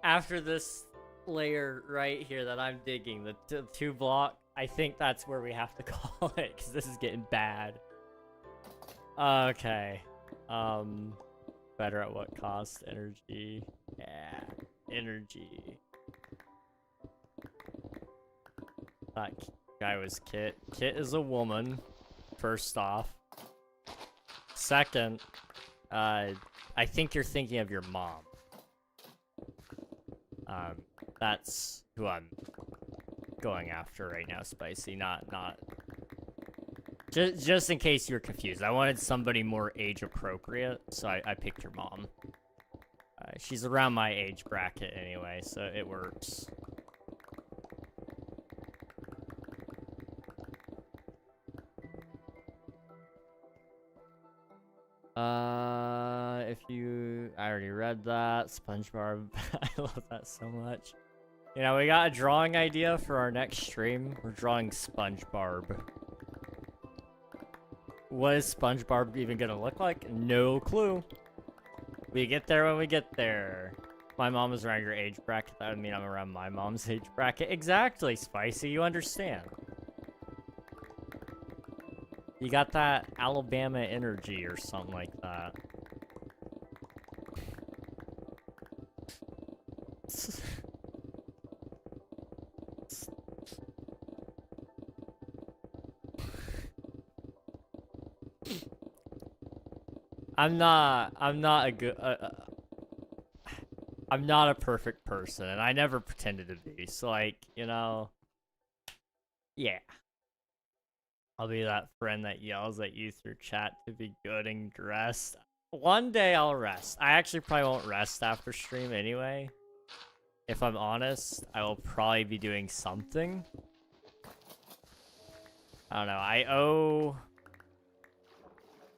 Speaker 1: after this layer right here that I'm digging, the 2 block. I think that's where we have to call it, because this is getting bad. Okay. Better at what cost? Energy. Yeah, energy. That guy was Kit. Kit is a woman, first off. Second, I think you're thinking of your mom. That's who I'm going after right now, Spicy. Not. Just in case you're confused, I wanted somebody more age appropriate, so I picked your mom. She's around my age bracket anyway, so it works. I already read that. SpongeBob. I love that so much. You know, we got a drawing idea for our next stream. We're drawing SpongeBob. What is SpongeBob even gonna look like? No clue. We get there when we get there. My mom is around your age bracket. That would mean I'm around my mom's age bracket. Exactly, Spicy. You understand. You got that Alabama energy or something like that. I'm not a good, I'm not a perfect person, and I never pretended to be, so like, you know, yeah. I'll be that friend that yells at you through chat to be good and rest. One day I'll rest. I actually probably won't rest after stream anyway. If I'm honest, I will probably be doing something. I don't know. I owe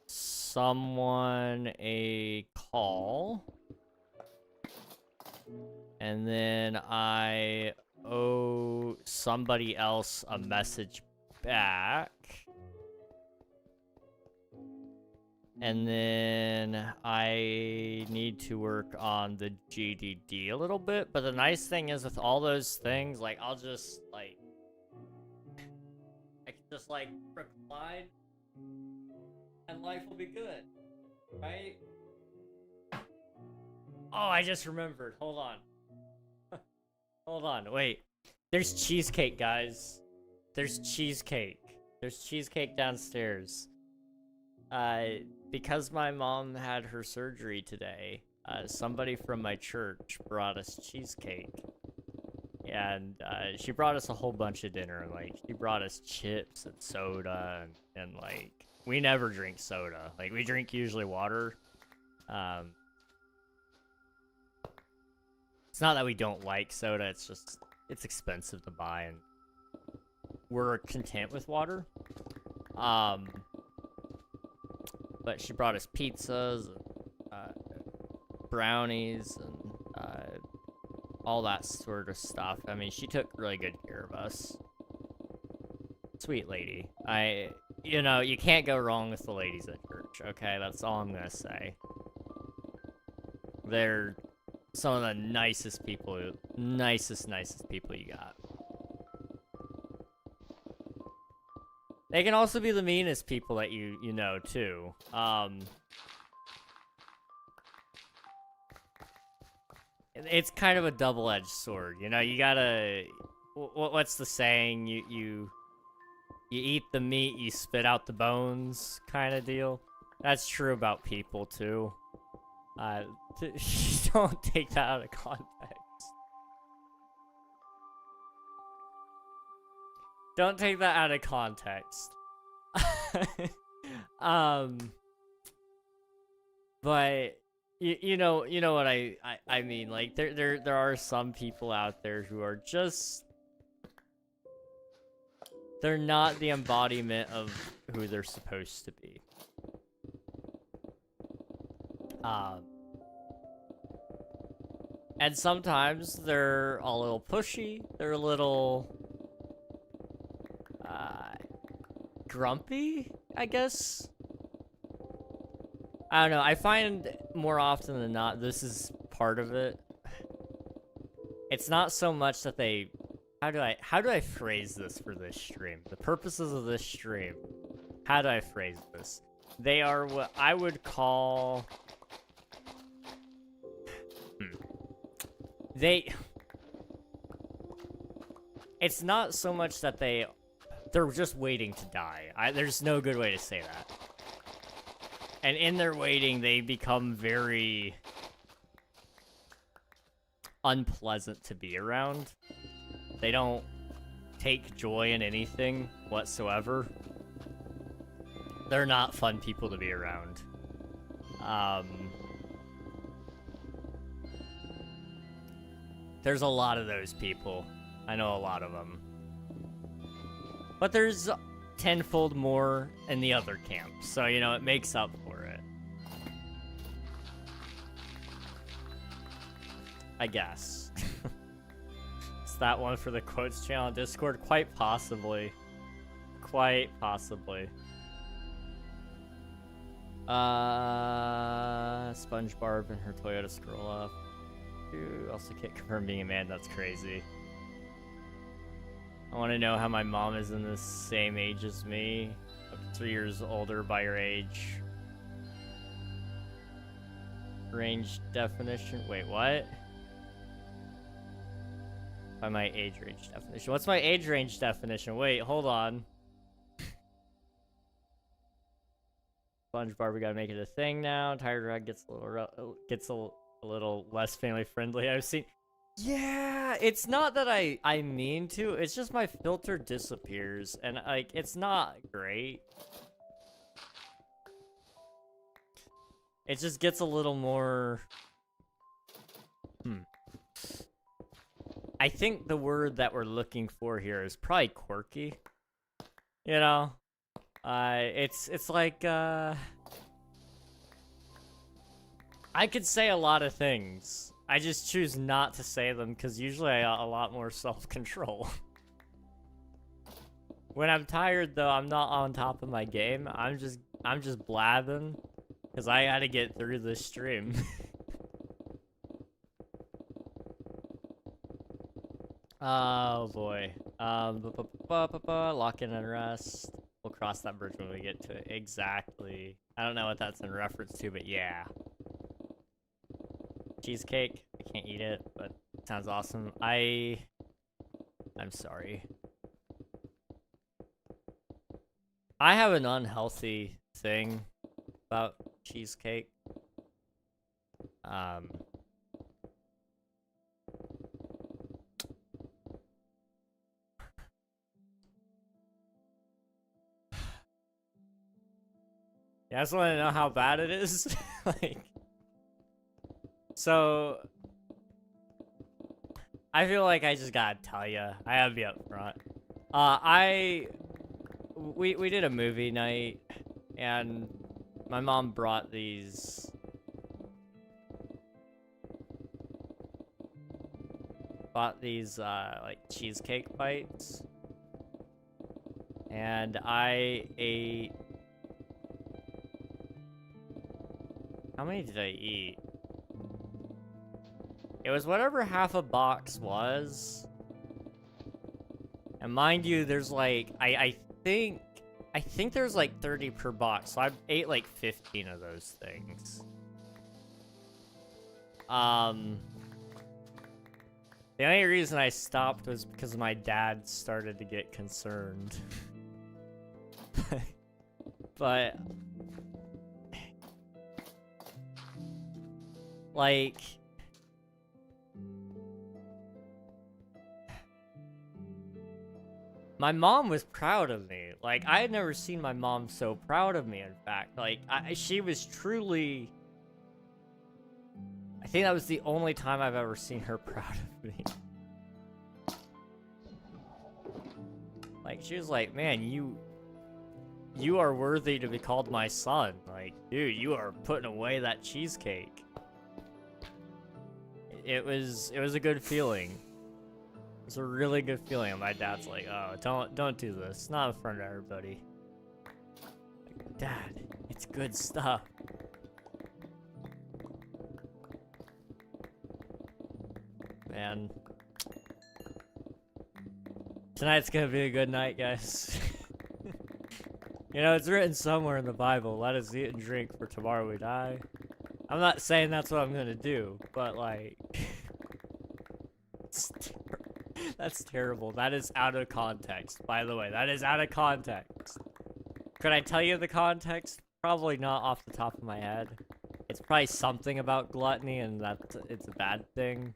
Speaker 1: someone a call. And then I owe somebody else a message back. And then I need to work on the GDD a little bit. But the nice thing is with all those things, like, I'll just, like, I can just, like, reply and life will be good, right? Oh, I just remembered. Hold on. Hold on, wait. There's cheesecake, guys. There's cheesecake. There's cheesecake downstairs. Because my mom had her surgery today, somebody from my church brought us cheesecake. And, she brought us a whole bunch of dinner. Like, she brought us chips and soda, and like, we never drink soda. Like, we drink usually water. It's not that we don't like soda, it's just, it's expensive to buy, and we're content with water. But she brought us pizzas, and, brownies, and, all that sort of stuff. I mean, she took really good care of us. Sweet lady. You know, you can't go wrong with the ladies at church, okay? That's all I'm gonna say. They're some of the nicest people, nicest people you got. They can also be the meanest people that you know, too. It's kind of a double-edged sword, you know? You gotta... What's the saying? You eat the meat, you spit out the bones, kind of deal. That's true about people, too. Don't take that out of context. Don't take that out of context. But you know what I mean. Like there are some people out there who are just, they're not the embodiment of who they're supposed to be. And sometimes they're a little pushy, they're a little grumpy, I guess. I don't know, I find more often than not this is part of it. It's not so much that they, how do I phrase this for this stream? The purposes of this stream, how do I phrase this? They are what I would call it's not so much that they're just waiting to die. There's no good way to say that. And in their waiting, they become very unpleasant to be around. They don't take joy in anything whatsoever. They're not fun people to be around. There's a lot of those people. I know a lot of them. But there's tenfold more in the other camp, so, you know, it makes up for it. I guess. Is that one for the quotes channel on Discord? Quite possibly. Quite possibly. SpongeBob and her Toyota Corolla. Dude, also can't confirm being a man, that's crazy. I want to know how my mom is in the same age as me. 3 years older by your age. Range definition. Wait, what? By my age range definition. What's my age range definition? Wait, hold on. SpongeBob, we gotta make it a thing now. Tired Rag gets a little less family friendly. I've seen. Yeah, it's not that I mean to. It's just my filter disappears, and like it's not great. It just gets a little more. I think the word that we're looking for here is probably quirky. You know, it's like I could say a lot of things. I just choose not to say them because usually I got a lot more self-control. When I'm tired though, I'm not on top of my game. I'm just blabbing because I gotta get through this stream. Oh boy. Lock in and rest. We'll cross that bridge when we get to it. Exactly. I don't know what that's in reference to, but yeah. Cheesecake. I can't eat it, but it sounds awesome. I'm sorry. I have an unhealthy thing about cheesecake. You guys want to know how bad it is? Like, so I feel like I just gotta tell you. I have to be up front. We did a movie night, and my mom brought these. Like cheesecake bites, and I ate. How many did I eat? It was whatever half a box was. And mind you, there's like, I think there's like 30 per box, so I ate like 15 of those things. The only reason I stopped was because my dad started to get concerned. But like, my mom was proud of me. Like, I had never seen my mom so proud of me, in fact. Like, she was truly... I think that was the only time I've ever seen her proud of me. Like, she was like, man, you are worthy to be called my son. Like, dude, you are putting away that cheesecake. It was a good feeling. It's a really good feeling. And my dad's like, oh, don't do this. Not in front of everybody. Like, Dad, it's good stuff. Man. Tonight's gonna be a good night, guys. You know, it's written somewhere in the Bible, let us eat and drink, for tomorrow we die. I'm not saying that's what I'm gonna do, but like... That's terrible. That is out of context, by the way. That is out of context. Could I tell you the context? Probably not off the top of my head. It's probably something about gluttony and that it's a bad thing.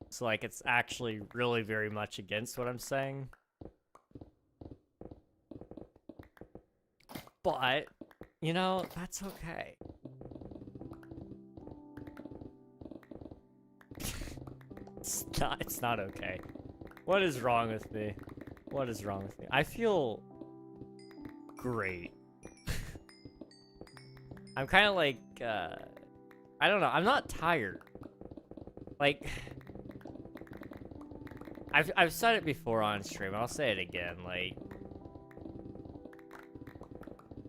Speaker 1: So, like, it's actually really very much against what I'm saying. But, you know, that's okay. It's not okay. What is wrong with me? What is wrong with me? I feel great. I'm kind of like, I don't know. I'm not tired. Like, I've said it before on stream. I'll say it again. Like,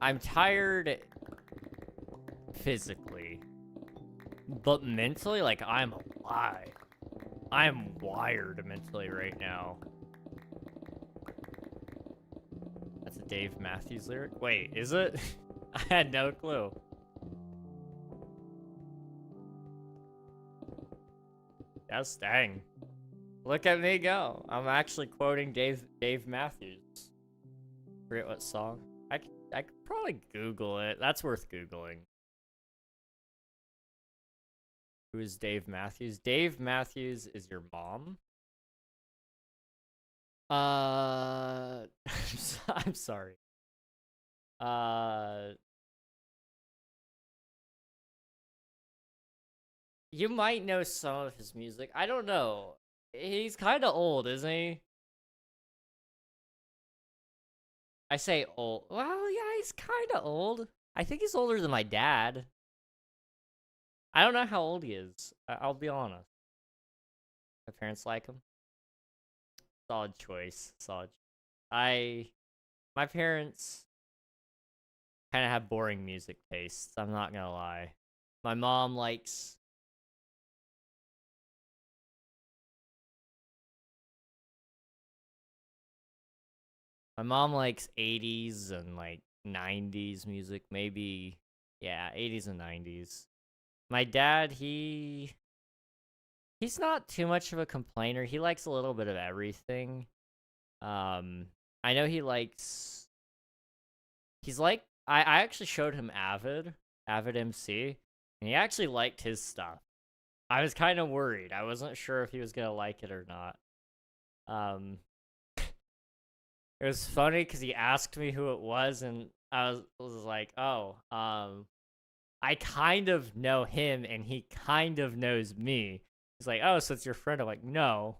Speaker 1: I'm tired physically, but mentally, like, I'm alive. I'm wired mentally right now. That's a Dave Matthews lyric? Wait, is it? I had no clue. Yes, dang. Look at me go. I'm actually quoting Dave Matthews. Forget what song. I could probably Google it. That's worth Googling. Who is Dave Matthews? Dave Matthews is your mom? I'm sorry. You might know some of his music. I don't know. He's kind of old, isn't he? I say old. Well, yeah, he's kind of old. I think he's older than my dad. I don't know how old he is. I'll be honest. My parents like him. Solid choice. Solid. My parents kind of have boring music tastes. I'm not gonna lie. My mom likes... My mom likes 80s and like 90s music. Maybe, yeah, 80s and 90s. My dad, he's not too much of a complainer. He likes a little bit of everything. I know he likes he's like, I actually showed him Avid MC, and he actually liked his stuff. I was kind of worried. I wasn't sure if he was gonna like it or not. It was funny because he asked me who it was, and I was like, oh, I kind of know him, and he kind of knows me. He's like, oh, so it's your friend? I'm like, no,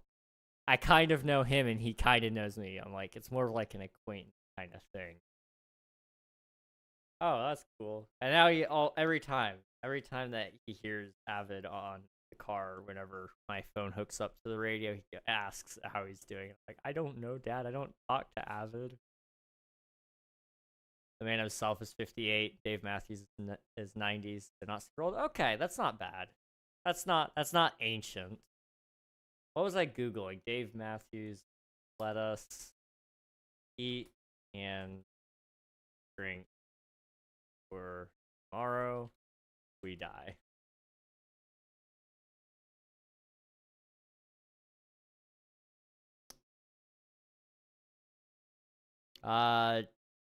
Speaker 1: I kind of know him, and he kind of knows me. I'm like, it's more like an acquaintance kind of thing. Oh, that's cool. And now every time that he hears Avid on the car, or whenever my phone hooks up to the radio, he asks how he's doing. I'm like, I don't know, Dad. I don't talk to Avid. The man himself is 58. Dave Matthews is 90s. They're not scrolled. Okay, that's not bad. That's not ancient. What was I Googling? Dave Matthews, let us eat and drink, for tomorrow we die.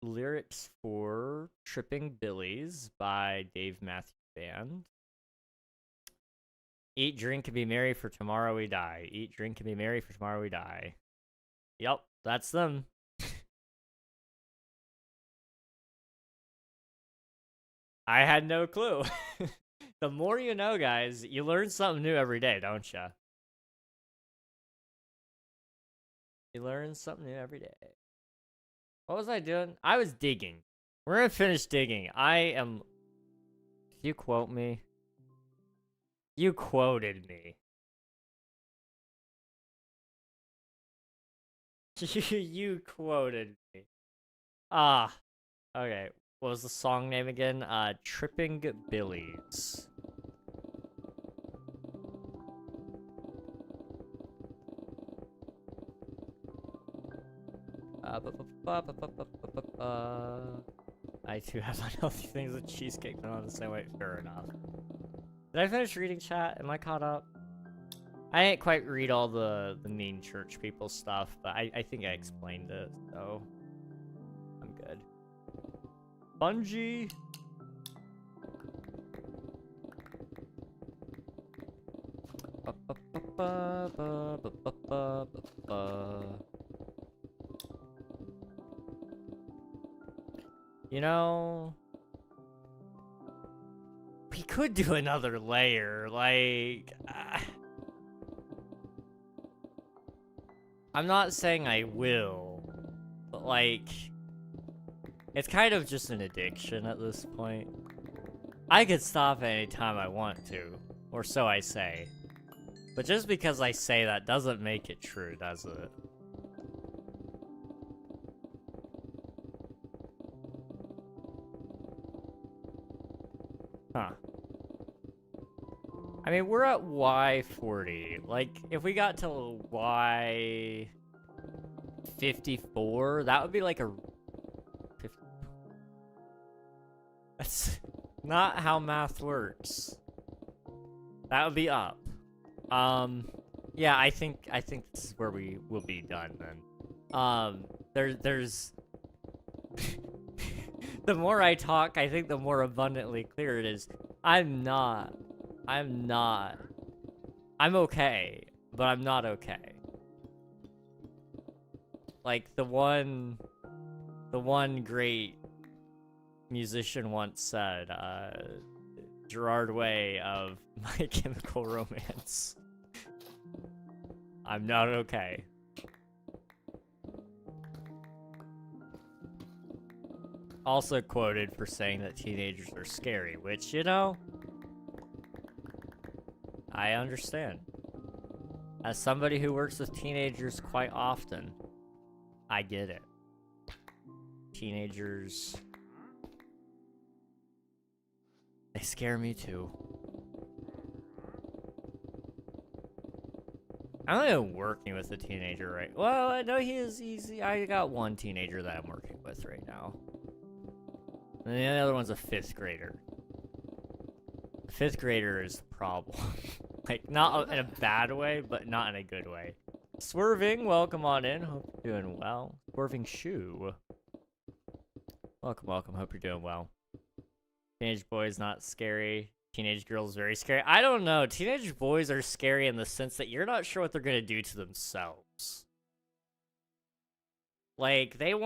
Speaker 1: Lyrics for Tripping Billies by Dave Matthews Band. Eat, drink, and be merry, for tomorrow we die. Eat, drink, and be merry, for tomorrow we die. Yep, that's them. I had no clue. The more you know, guys, you learn something new every day, don't you? You learn something new every day. What was I doing? I was digging. We're gonna finish digging. I am... Did you quote me? You quoted me. You quoted me. Ah. Okay. What was the song name again? Tripping Billies. I too have unhealthy things with cheesecake, but not the same way. Fair enough. Did I finish reading chat? Am I caught up? I didn't quite read all the mean church people stuff, but I think I explained it, so I'm good. Bungie. You know, we could do another layer, like... I'm not saying I will, but like... It's kind of just an addiction at this point. I could stop any time I want to, or so I say. But just because I say that doesn't make it true, does it? Huh. I mean, we're at Y40. Like, if we got to Y54, that would be like a... That's not how math works. That would be up. Yeah, I think this is where we will be done then. There's the more I talk, I think the more abundantly clear it is. I'm okay, but I'm not okay. Like the one great musician once said, Gerard Way of My Chemical Romance. I'm not okay. Also quoted for saying that teenagers are scary, which, you know, I understand. As somebody who works with teenagers quite often, I get it. Teenagers, they scare me too. I'm not even working with a teenager right. Well, I know he is easy. I got one teenager that I'm working with right now. And the other one's a 5th grader. The 5th grader is the problem. Like, not in a bad way, but not in a good way. Swerving, welcome on in. Hope you're doing well. Swerving Shoe. Welcome, welcome. Hope you're doing well. Teenage boys not scary. Teenage girls very scary. I don't know. Teenage boys are scary in the sense that you're not sure what they're gonna do to themselves. Like, they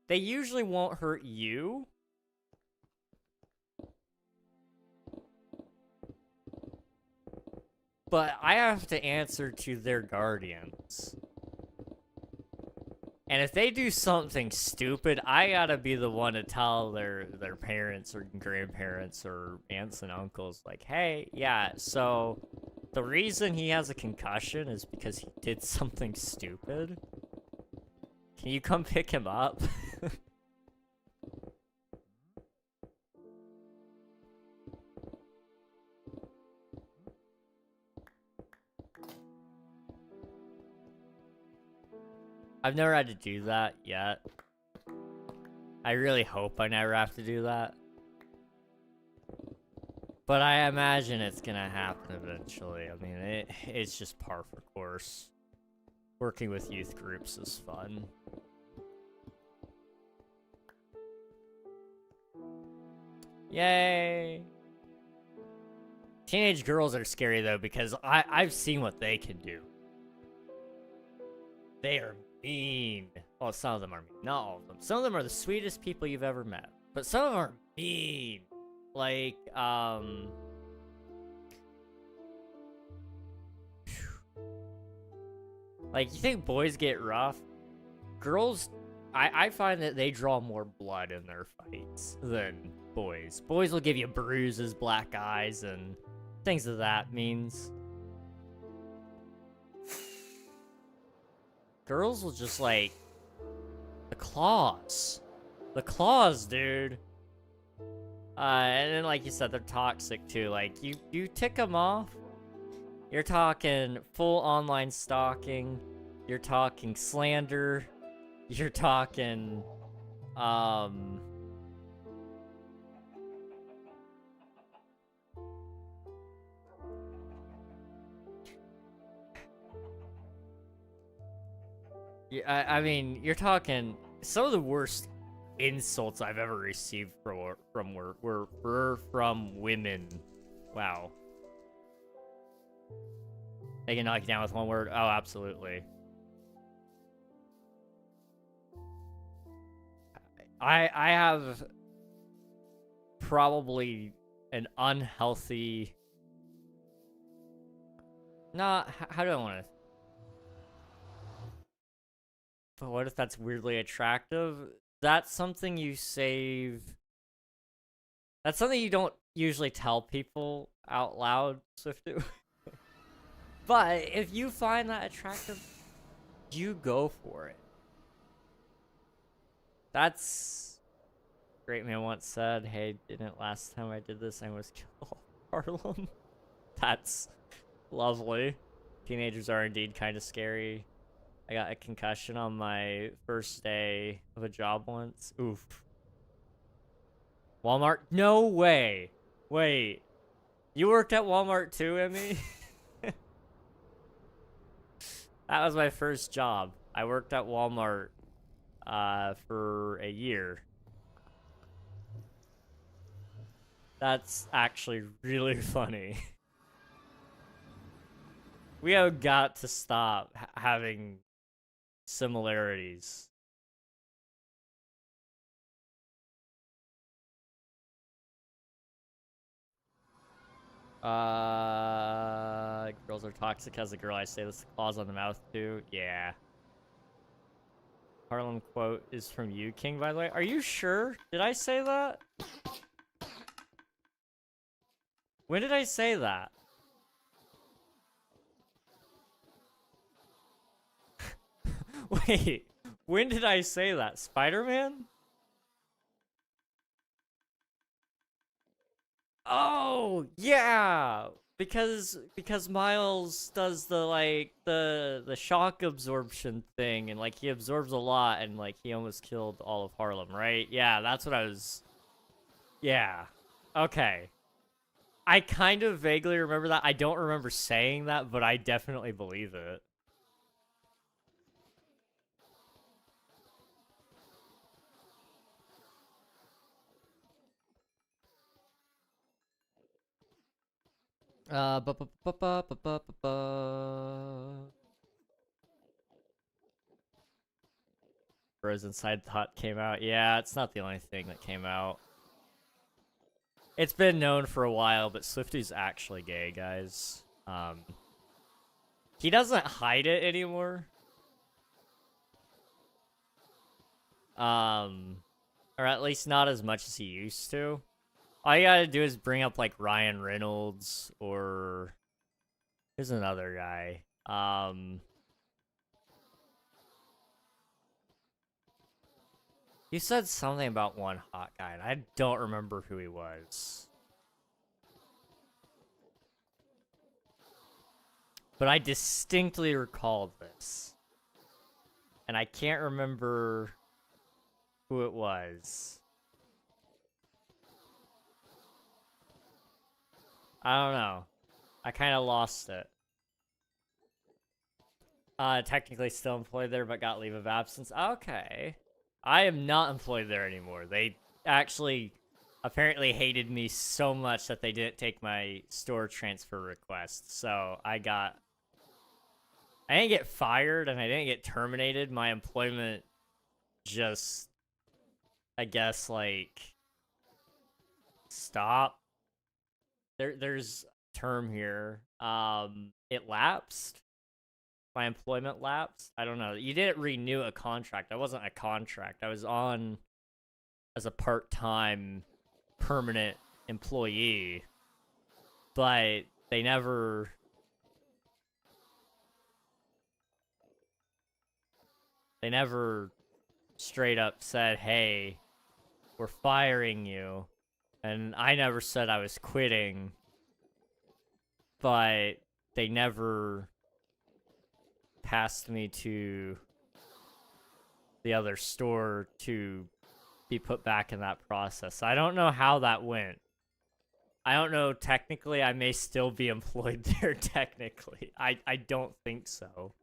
Speaker 1: usually won't hurt you. But I have to answer to their guardians. And if they do something stupid, I gotta be the one to tell their parents or grandparents or aunts and uncles, like, hey, yeah, so the reason he has a concussion is because he did something stupid. Can you come pick him up? I've never had to do that yet. I really hope I never have to do that. But I imagine it's gonna happen eventually. I mean, it's just par for course. Working with youth groups is fun. Yay! Teenage girls are scary though, because I've seen what they can do. They are mean. Well, some of them are mean. Not all of them. Some of them are the sweetest people you've ever met. But some of them are mean. Like, like, you think boys get rough? Girls, I find that they draw more blood in their fights than boys. Boys will give you bruises, black eyes, and things of that means. Girls will just, like, the claws. The claws, dude. And then, like you said, they're toxic, too. Like, you tick them off, you're talking full online stalking, you're talking slander, you're talking, yeah, I mean, you're talking some of the worst insults I've ever received were from women. Wow. They can knock you down with one word. Oh, absolutely. I have probably an unhealthy. Not. How do I want to? But what if that's weirdly attractive? That's something you save. That's something you don't usually tell people out loud, Swiftu. But if you find that attractive, you go for it. That's... Great man once said, hey, didn't last time I did this, I was killed Harlem. That's lovely. Teenagers are indeed kind of scary. I got a concussion on my first day of a job once. Oof. Walmart? No way. Wait. You worked at Walmart too, Emmy? That was my first job. I worked at Walmart for a year. That's actually really funny. We have got to stop having similarities. Girls are toxic as a girl. I say this, claws on the mouth too. Yeah. Harlem quote is from you, King, by the way. Are you sure? Did I say that? When did I say that? Wait, when did I say that? Spider-Man? Oh, yeah! Because Miles does the, like, the shock absorption thing, and, like, he absorbs a lot, and, like, he almost killed all of Harlem, right? Yeah, that's what I was... Yeah. Okay. I kind of vaguely remember that. I don't remember saying that, but I definitely believe it. Bu- bu- bu- bu- bu- bu- bu- bu. Rose Inside Thought came out. Yeah, it's not the only thing that came out. It's been known for a while, but Swifty's actually gay, guys. He doesn't hide it anymore. Or at least not as much as he used to. All you gotta do is bring up like Ryan Reynolds or here's another guy. You said something about one hot guy, and I don't remember who he was. But I distinctly recalled this. And I can't remember who it was. I don't know. I kind of lost it. Technically still employed there, but got leave of absence. Okay. I am not employed there anymore. They actually apparently hated me so much that they didn't take my store transfer request. So I didn't get fired and I didn't get terminated. My employment just, I guess, like, stop. There's a term here. It lapsed. My employment lapsed. I don't know. You didn't renew a contract. I wasn't a contract. I was on as a part-time permanent employee, but they never straight up said, "Hey, we're firing you." And I never said I was quitting, but they never passed me to the other store to be put back in that process. I don't know how that went. I don't know. Technically, I may still be employed there. Technically, I don't think so.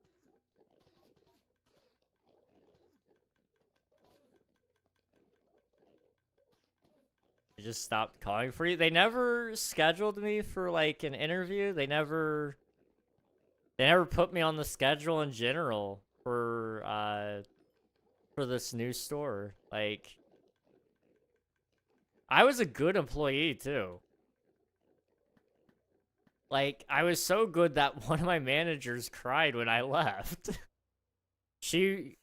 Speaker 1: They just stopped calling for you. They never scheduled me for like an interview. They never put me on the schedule in general for this new store. Like, I was a good employee too. Like, I was so good that one of my managers cried when I left. she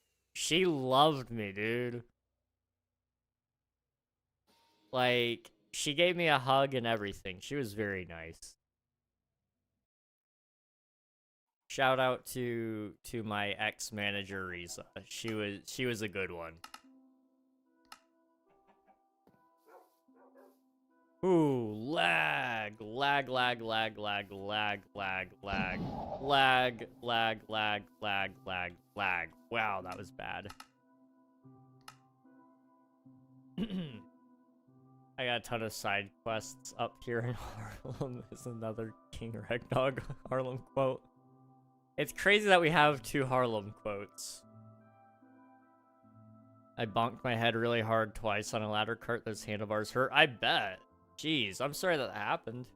Speaker 1: loved me, dude. Like, she gave me a hug and everything. She was very nice. Shout out to my ex-manager Riza. She was a good one. Ooh, lag, lag, lag, lag, lag, lag, lag, lag, lag, lag, lag, lag, lag, lag. Wow, that was bad. I got a ton of side quests up here in Harlem. Is another KingRegNog Harlem quote. It's crazy that we have two Harlem quotes. I bonked my head really hard twice on a ladder cart. Those handlebars hurt. I bet. Jeez, I'm sorry that happened.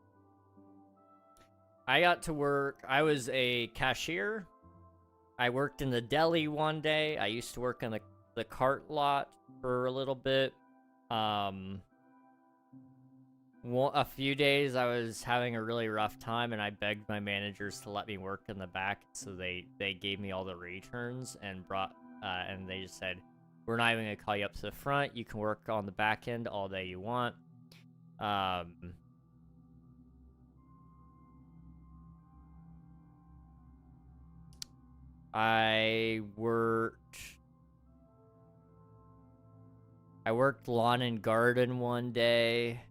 Speaker 1: I got to work. I was a cashier. I worked in the deli one day. I used to work in the cart lot for a little bit. A few days I was having a really rough time, and I begged my managers to let me work in the back, so they gave me all the returns and and they just said, we're not even gonna call you up to the front. You can work on the back end all day you want. I worked lawn and garden one day.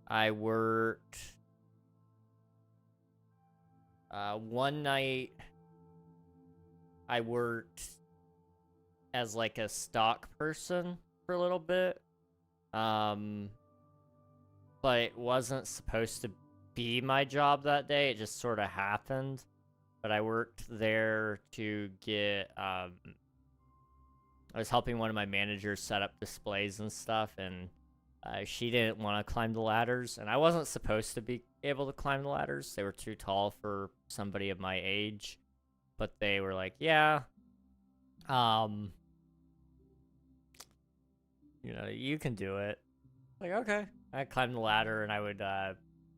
Speaker 1: I worked one night I worked as like a stock person for a little bit. But it wasn't supposed to be my job that day. It just sort of happened. But I worked there to get I was helping one of my managers set up displays and stuff, and She didn't want to climb the ladders, and I wasn't supposed to be able to climb the ladders. They were too tall for somebody of my age, but they were like, yeah, you know, you can do it. Like, okay. I climbed the ladder, and I would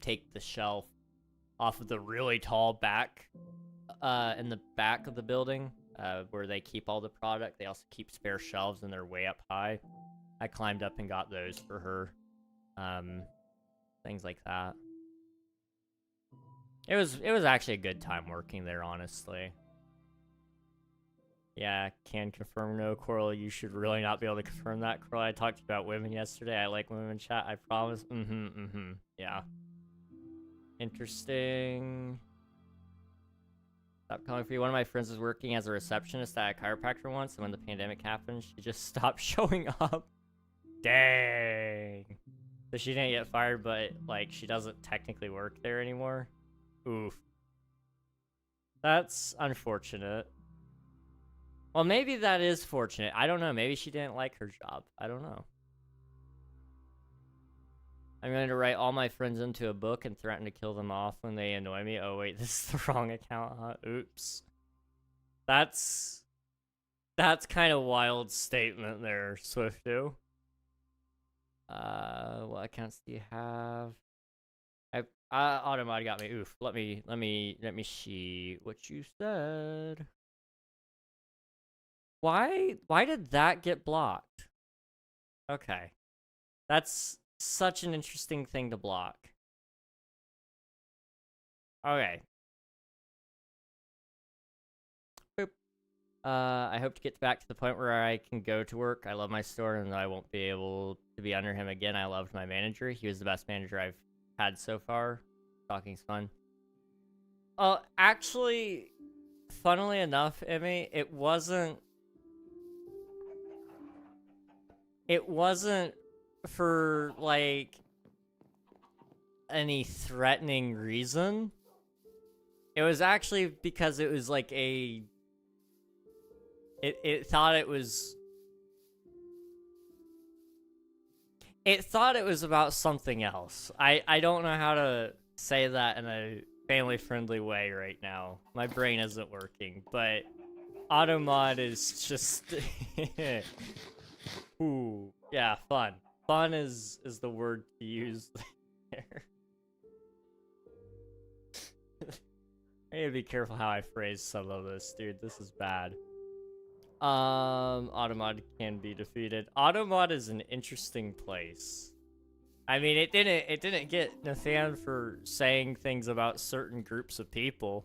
Speaker 1: take the shelf off of the really tall back, in the back of the building, where they keep all the product. They also keep spare shelves, and they're way up high. I climbed up and got those for her. Things like that. It was actually a good time working there, honestly. Yeah, can confirm no, Coral. You should really not be able to confirm that, Coral. I talked about women yesterday. I like women in chat, I promise. Yeah. Interesting. Stop calling for you. One of my friends was working as a receptionist at a chiropractor once, and when the pandemic happened, she just stopped showing up. Dang. So she didn't get fired, but, like, she doesn't technically work there anymore. Oof. That's unfortunate. Well, maybe that is fortunate. I don't know. Maybe she didn't like her job. I don't know. I'm going to write all my friends into a book and threaten to kill them off when they annoy me. Oh, wait, this is the wrong account, huh? Oops. That's kind of a wild statement there, Swifto. What accounts do you have? Automod got me. Oof. Let me see what you said. Why did that get blocked? Okay. That's such an interesting thing to block. Okay. Boop. I hope to get back to the point where I can go to work. I love my store and I won't be able to be under him again. I loved my manager. He was the best manager I've had so far. Talking's fun. Actually, funnily enough, Emmy, it wasn't for, like, any threatening reason. It was actually because it was, like, it thought it was... It thought it was about something else. I don't know how to say that in a family-friendly way right now. My brain isn't working, but Automod is just... Ooh, yeah, fun. Fun is the word to use there. I need to be careful how I phrase some of this, dude. This is bad. Automod can be defeated. Automod is an interesting place. I mean, it didn't get Nathan for saying things about certain groups of people.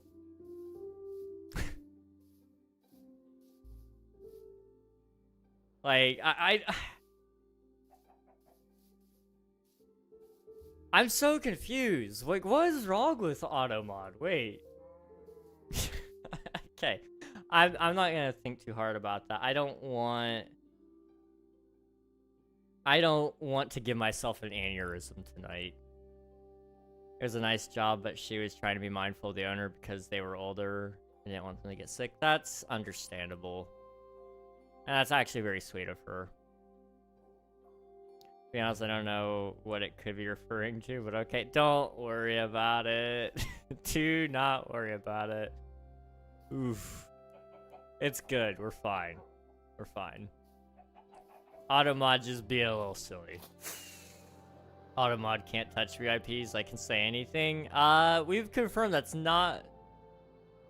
Speaker 1: Like, I'm so confused. Like, what is wrong with Automod? Wait. Okay. I'm not gonna think too hard about that. I don't want to give myself an aneurysm tonight. It was a nice job, but she was trying to be mindful of the owner because they were older and didn't want them to get sick. That's understandable. And that's actually very sweet of her. To be honest, I don't know what it could be referring to, but okay. Don't worry about it. Do not worry about it. Oof. It's good. We're fine. We're fine. Automod just being a little silly. Automod can't touch VIPs. I can say anything. We've confirmed that's not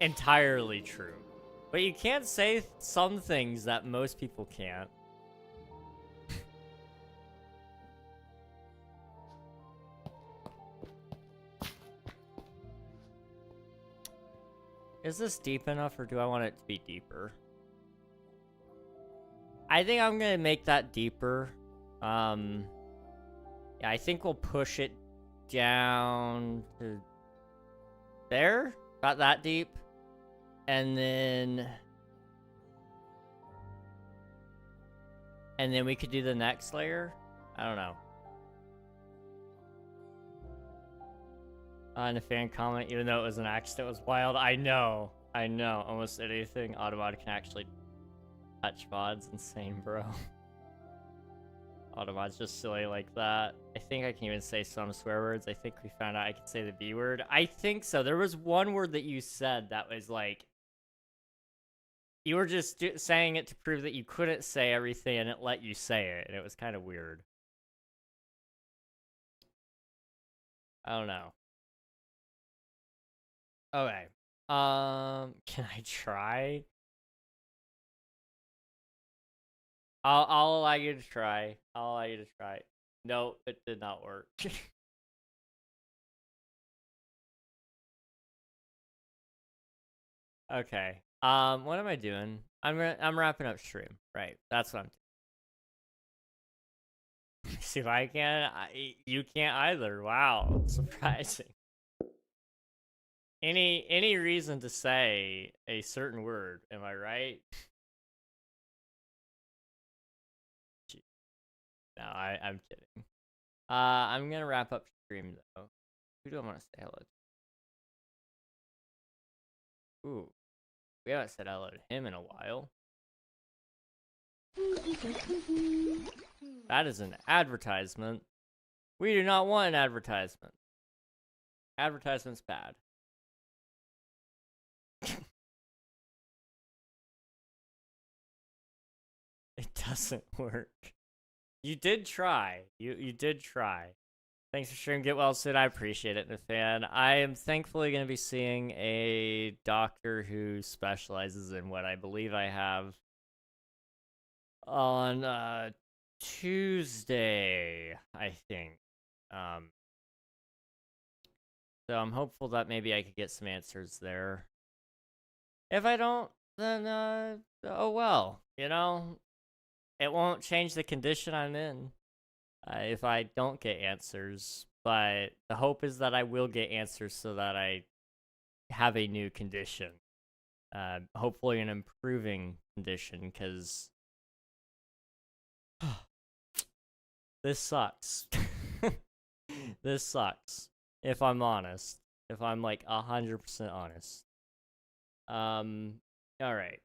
Speaker 1: entirely true. But you can't say some things that most people can't. Is this deep enough, or do I want it to be deeper? I think I'm gonna make that deeper. Yeah, I think we'll push it down to there, about that deep, and then we could do the next layer. I don't know. In a fan comment, even though it was an accident, it was wild. I know. Almost anything Automod can actually touch mods. Insane, bro. Autobot's just silly like that. I think I can even say some swear words. I think we found out I can say the B word. I think so. There was one word that you said that was like... You were just saying it to prove that you couldn't say everything and it let you say it. And it was kind of weird. I don't know. Okay. Can I try? I'll allow you to try. I'll allow you to try. No, it did not work. Okay. What am I doing? I'm wrapping up stream. Right. That's what I'm doing. See if I can. You can't either. Wow. Surprising. Any reason to say a certain word, am I right? No, I'm kidding. I'm gonna wrap up stream though. Who do I want to say hello to? Ooh, we haven't said hello to him in a while. That is an advertisement. We do not want an advertisement. Advertisement's bad. It doesn't work. You did try. You did try. Thanks for sharing. Get well soon. I appreciate it, Nathan. I am thankfully going to be seeing a doctor who specializes in what I believe I have on Tuesday, I think. So I'm hopeful that maybe I could get some answers there. If I don't, then oh well, you know, it won't change the condition I'm in if I don't get answers. But the hope is that I will get answers so that I have a new condition. Hopefully an improving condition, because this sucks. This sucks, if I'm honest. If I'm like 100% honest. Alright.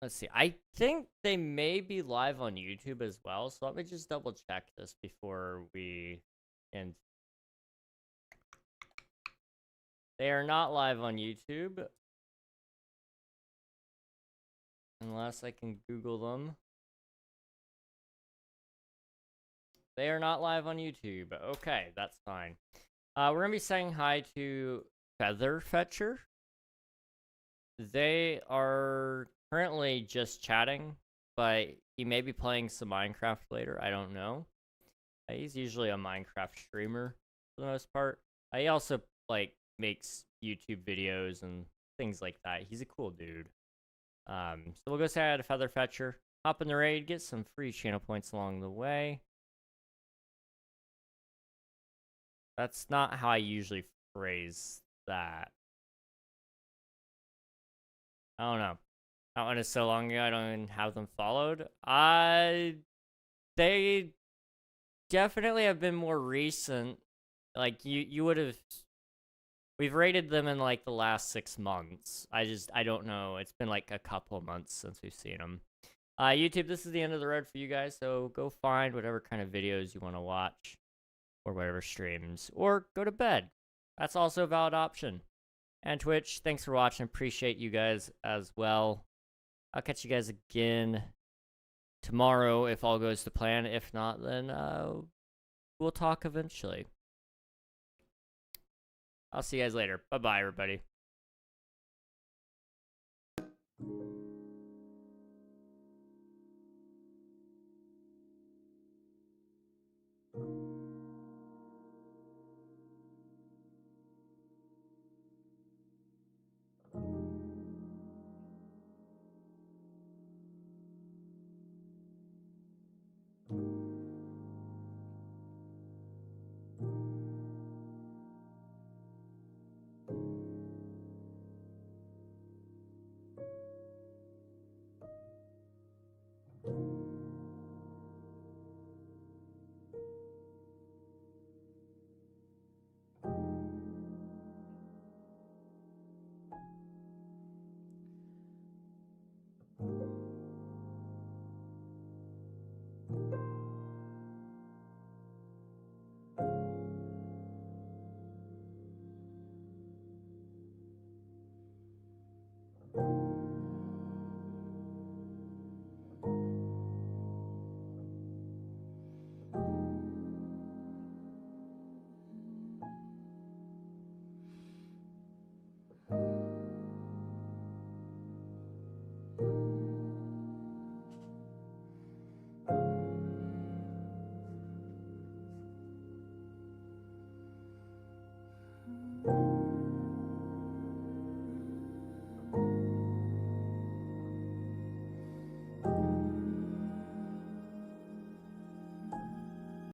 Speaker 1: Let's see. I think they may be live on YouTube as well, so let me just double check this before we end. They are not live on YouTube. Unless I can Google them. They are not live on YouTube. Okay, that's fine. We're going to be saying hi to Featherfetcher. They are currently just chatting, but he may be playing some Minecraft later. I don't know. He's usually a Minecraft streamer for the most part. He also like makes YouTube videos and things like that. He's a cool dude. So we'll go say hi to Featherfetcher. Hop in the raid, get some free channel points along the way. That's not how I usually phrase that. I don't know. That one is so long ago, I don't even have them followed. They definitely have been more recent. Like, you would have... We've rated them in, like, the last 6 months. I don't know. It's been, like, a couple of months since we've seen them. YouTube, this is the end of the road for you guys, so go find whatever kind of videos you want to watch. Or whatever streams. Or go to bed. That's also a valid option. And Twitch, thanks for watching. Appreciate you guys as well. I'll catch you guys again tomorrow if all goes to plan. If not, then we'll talk eventually. I'll see you guys later. Bye-bye, everybody.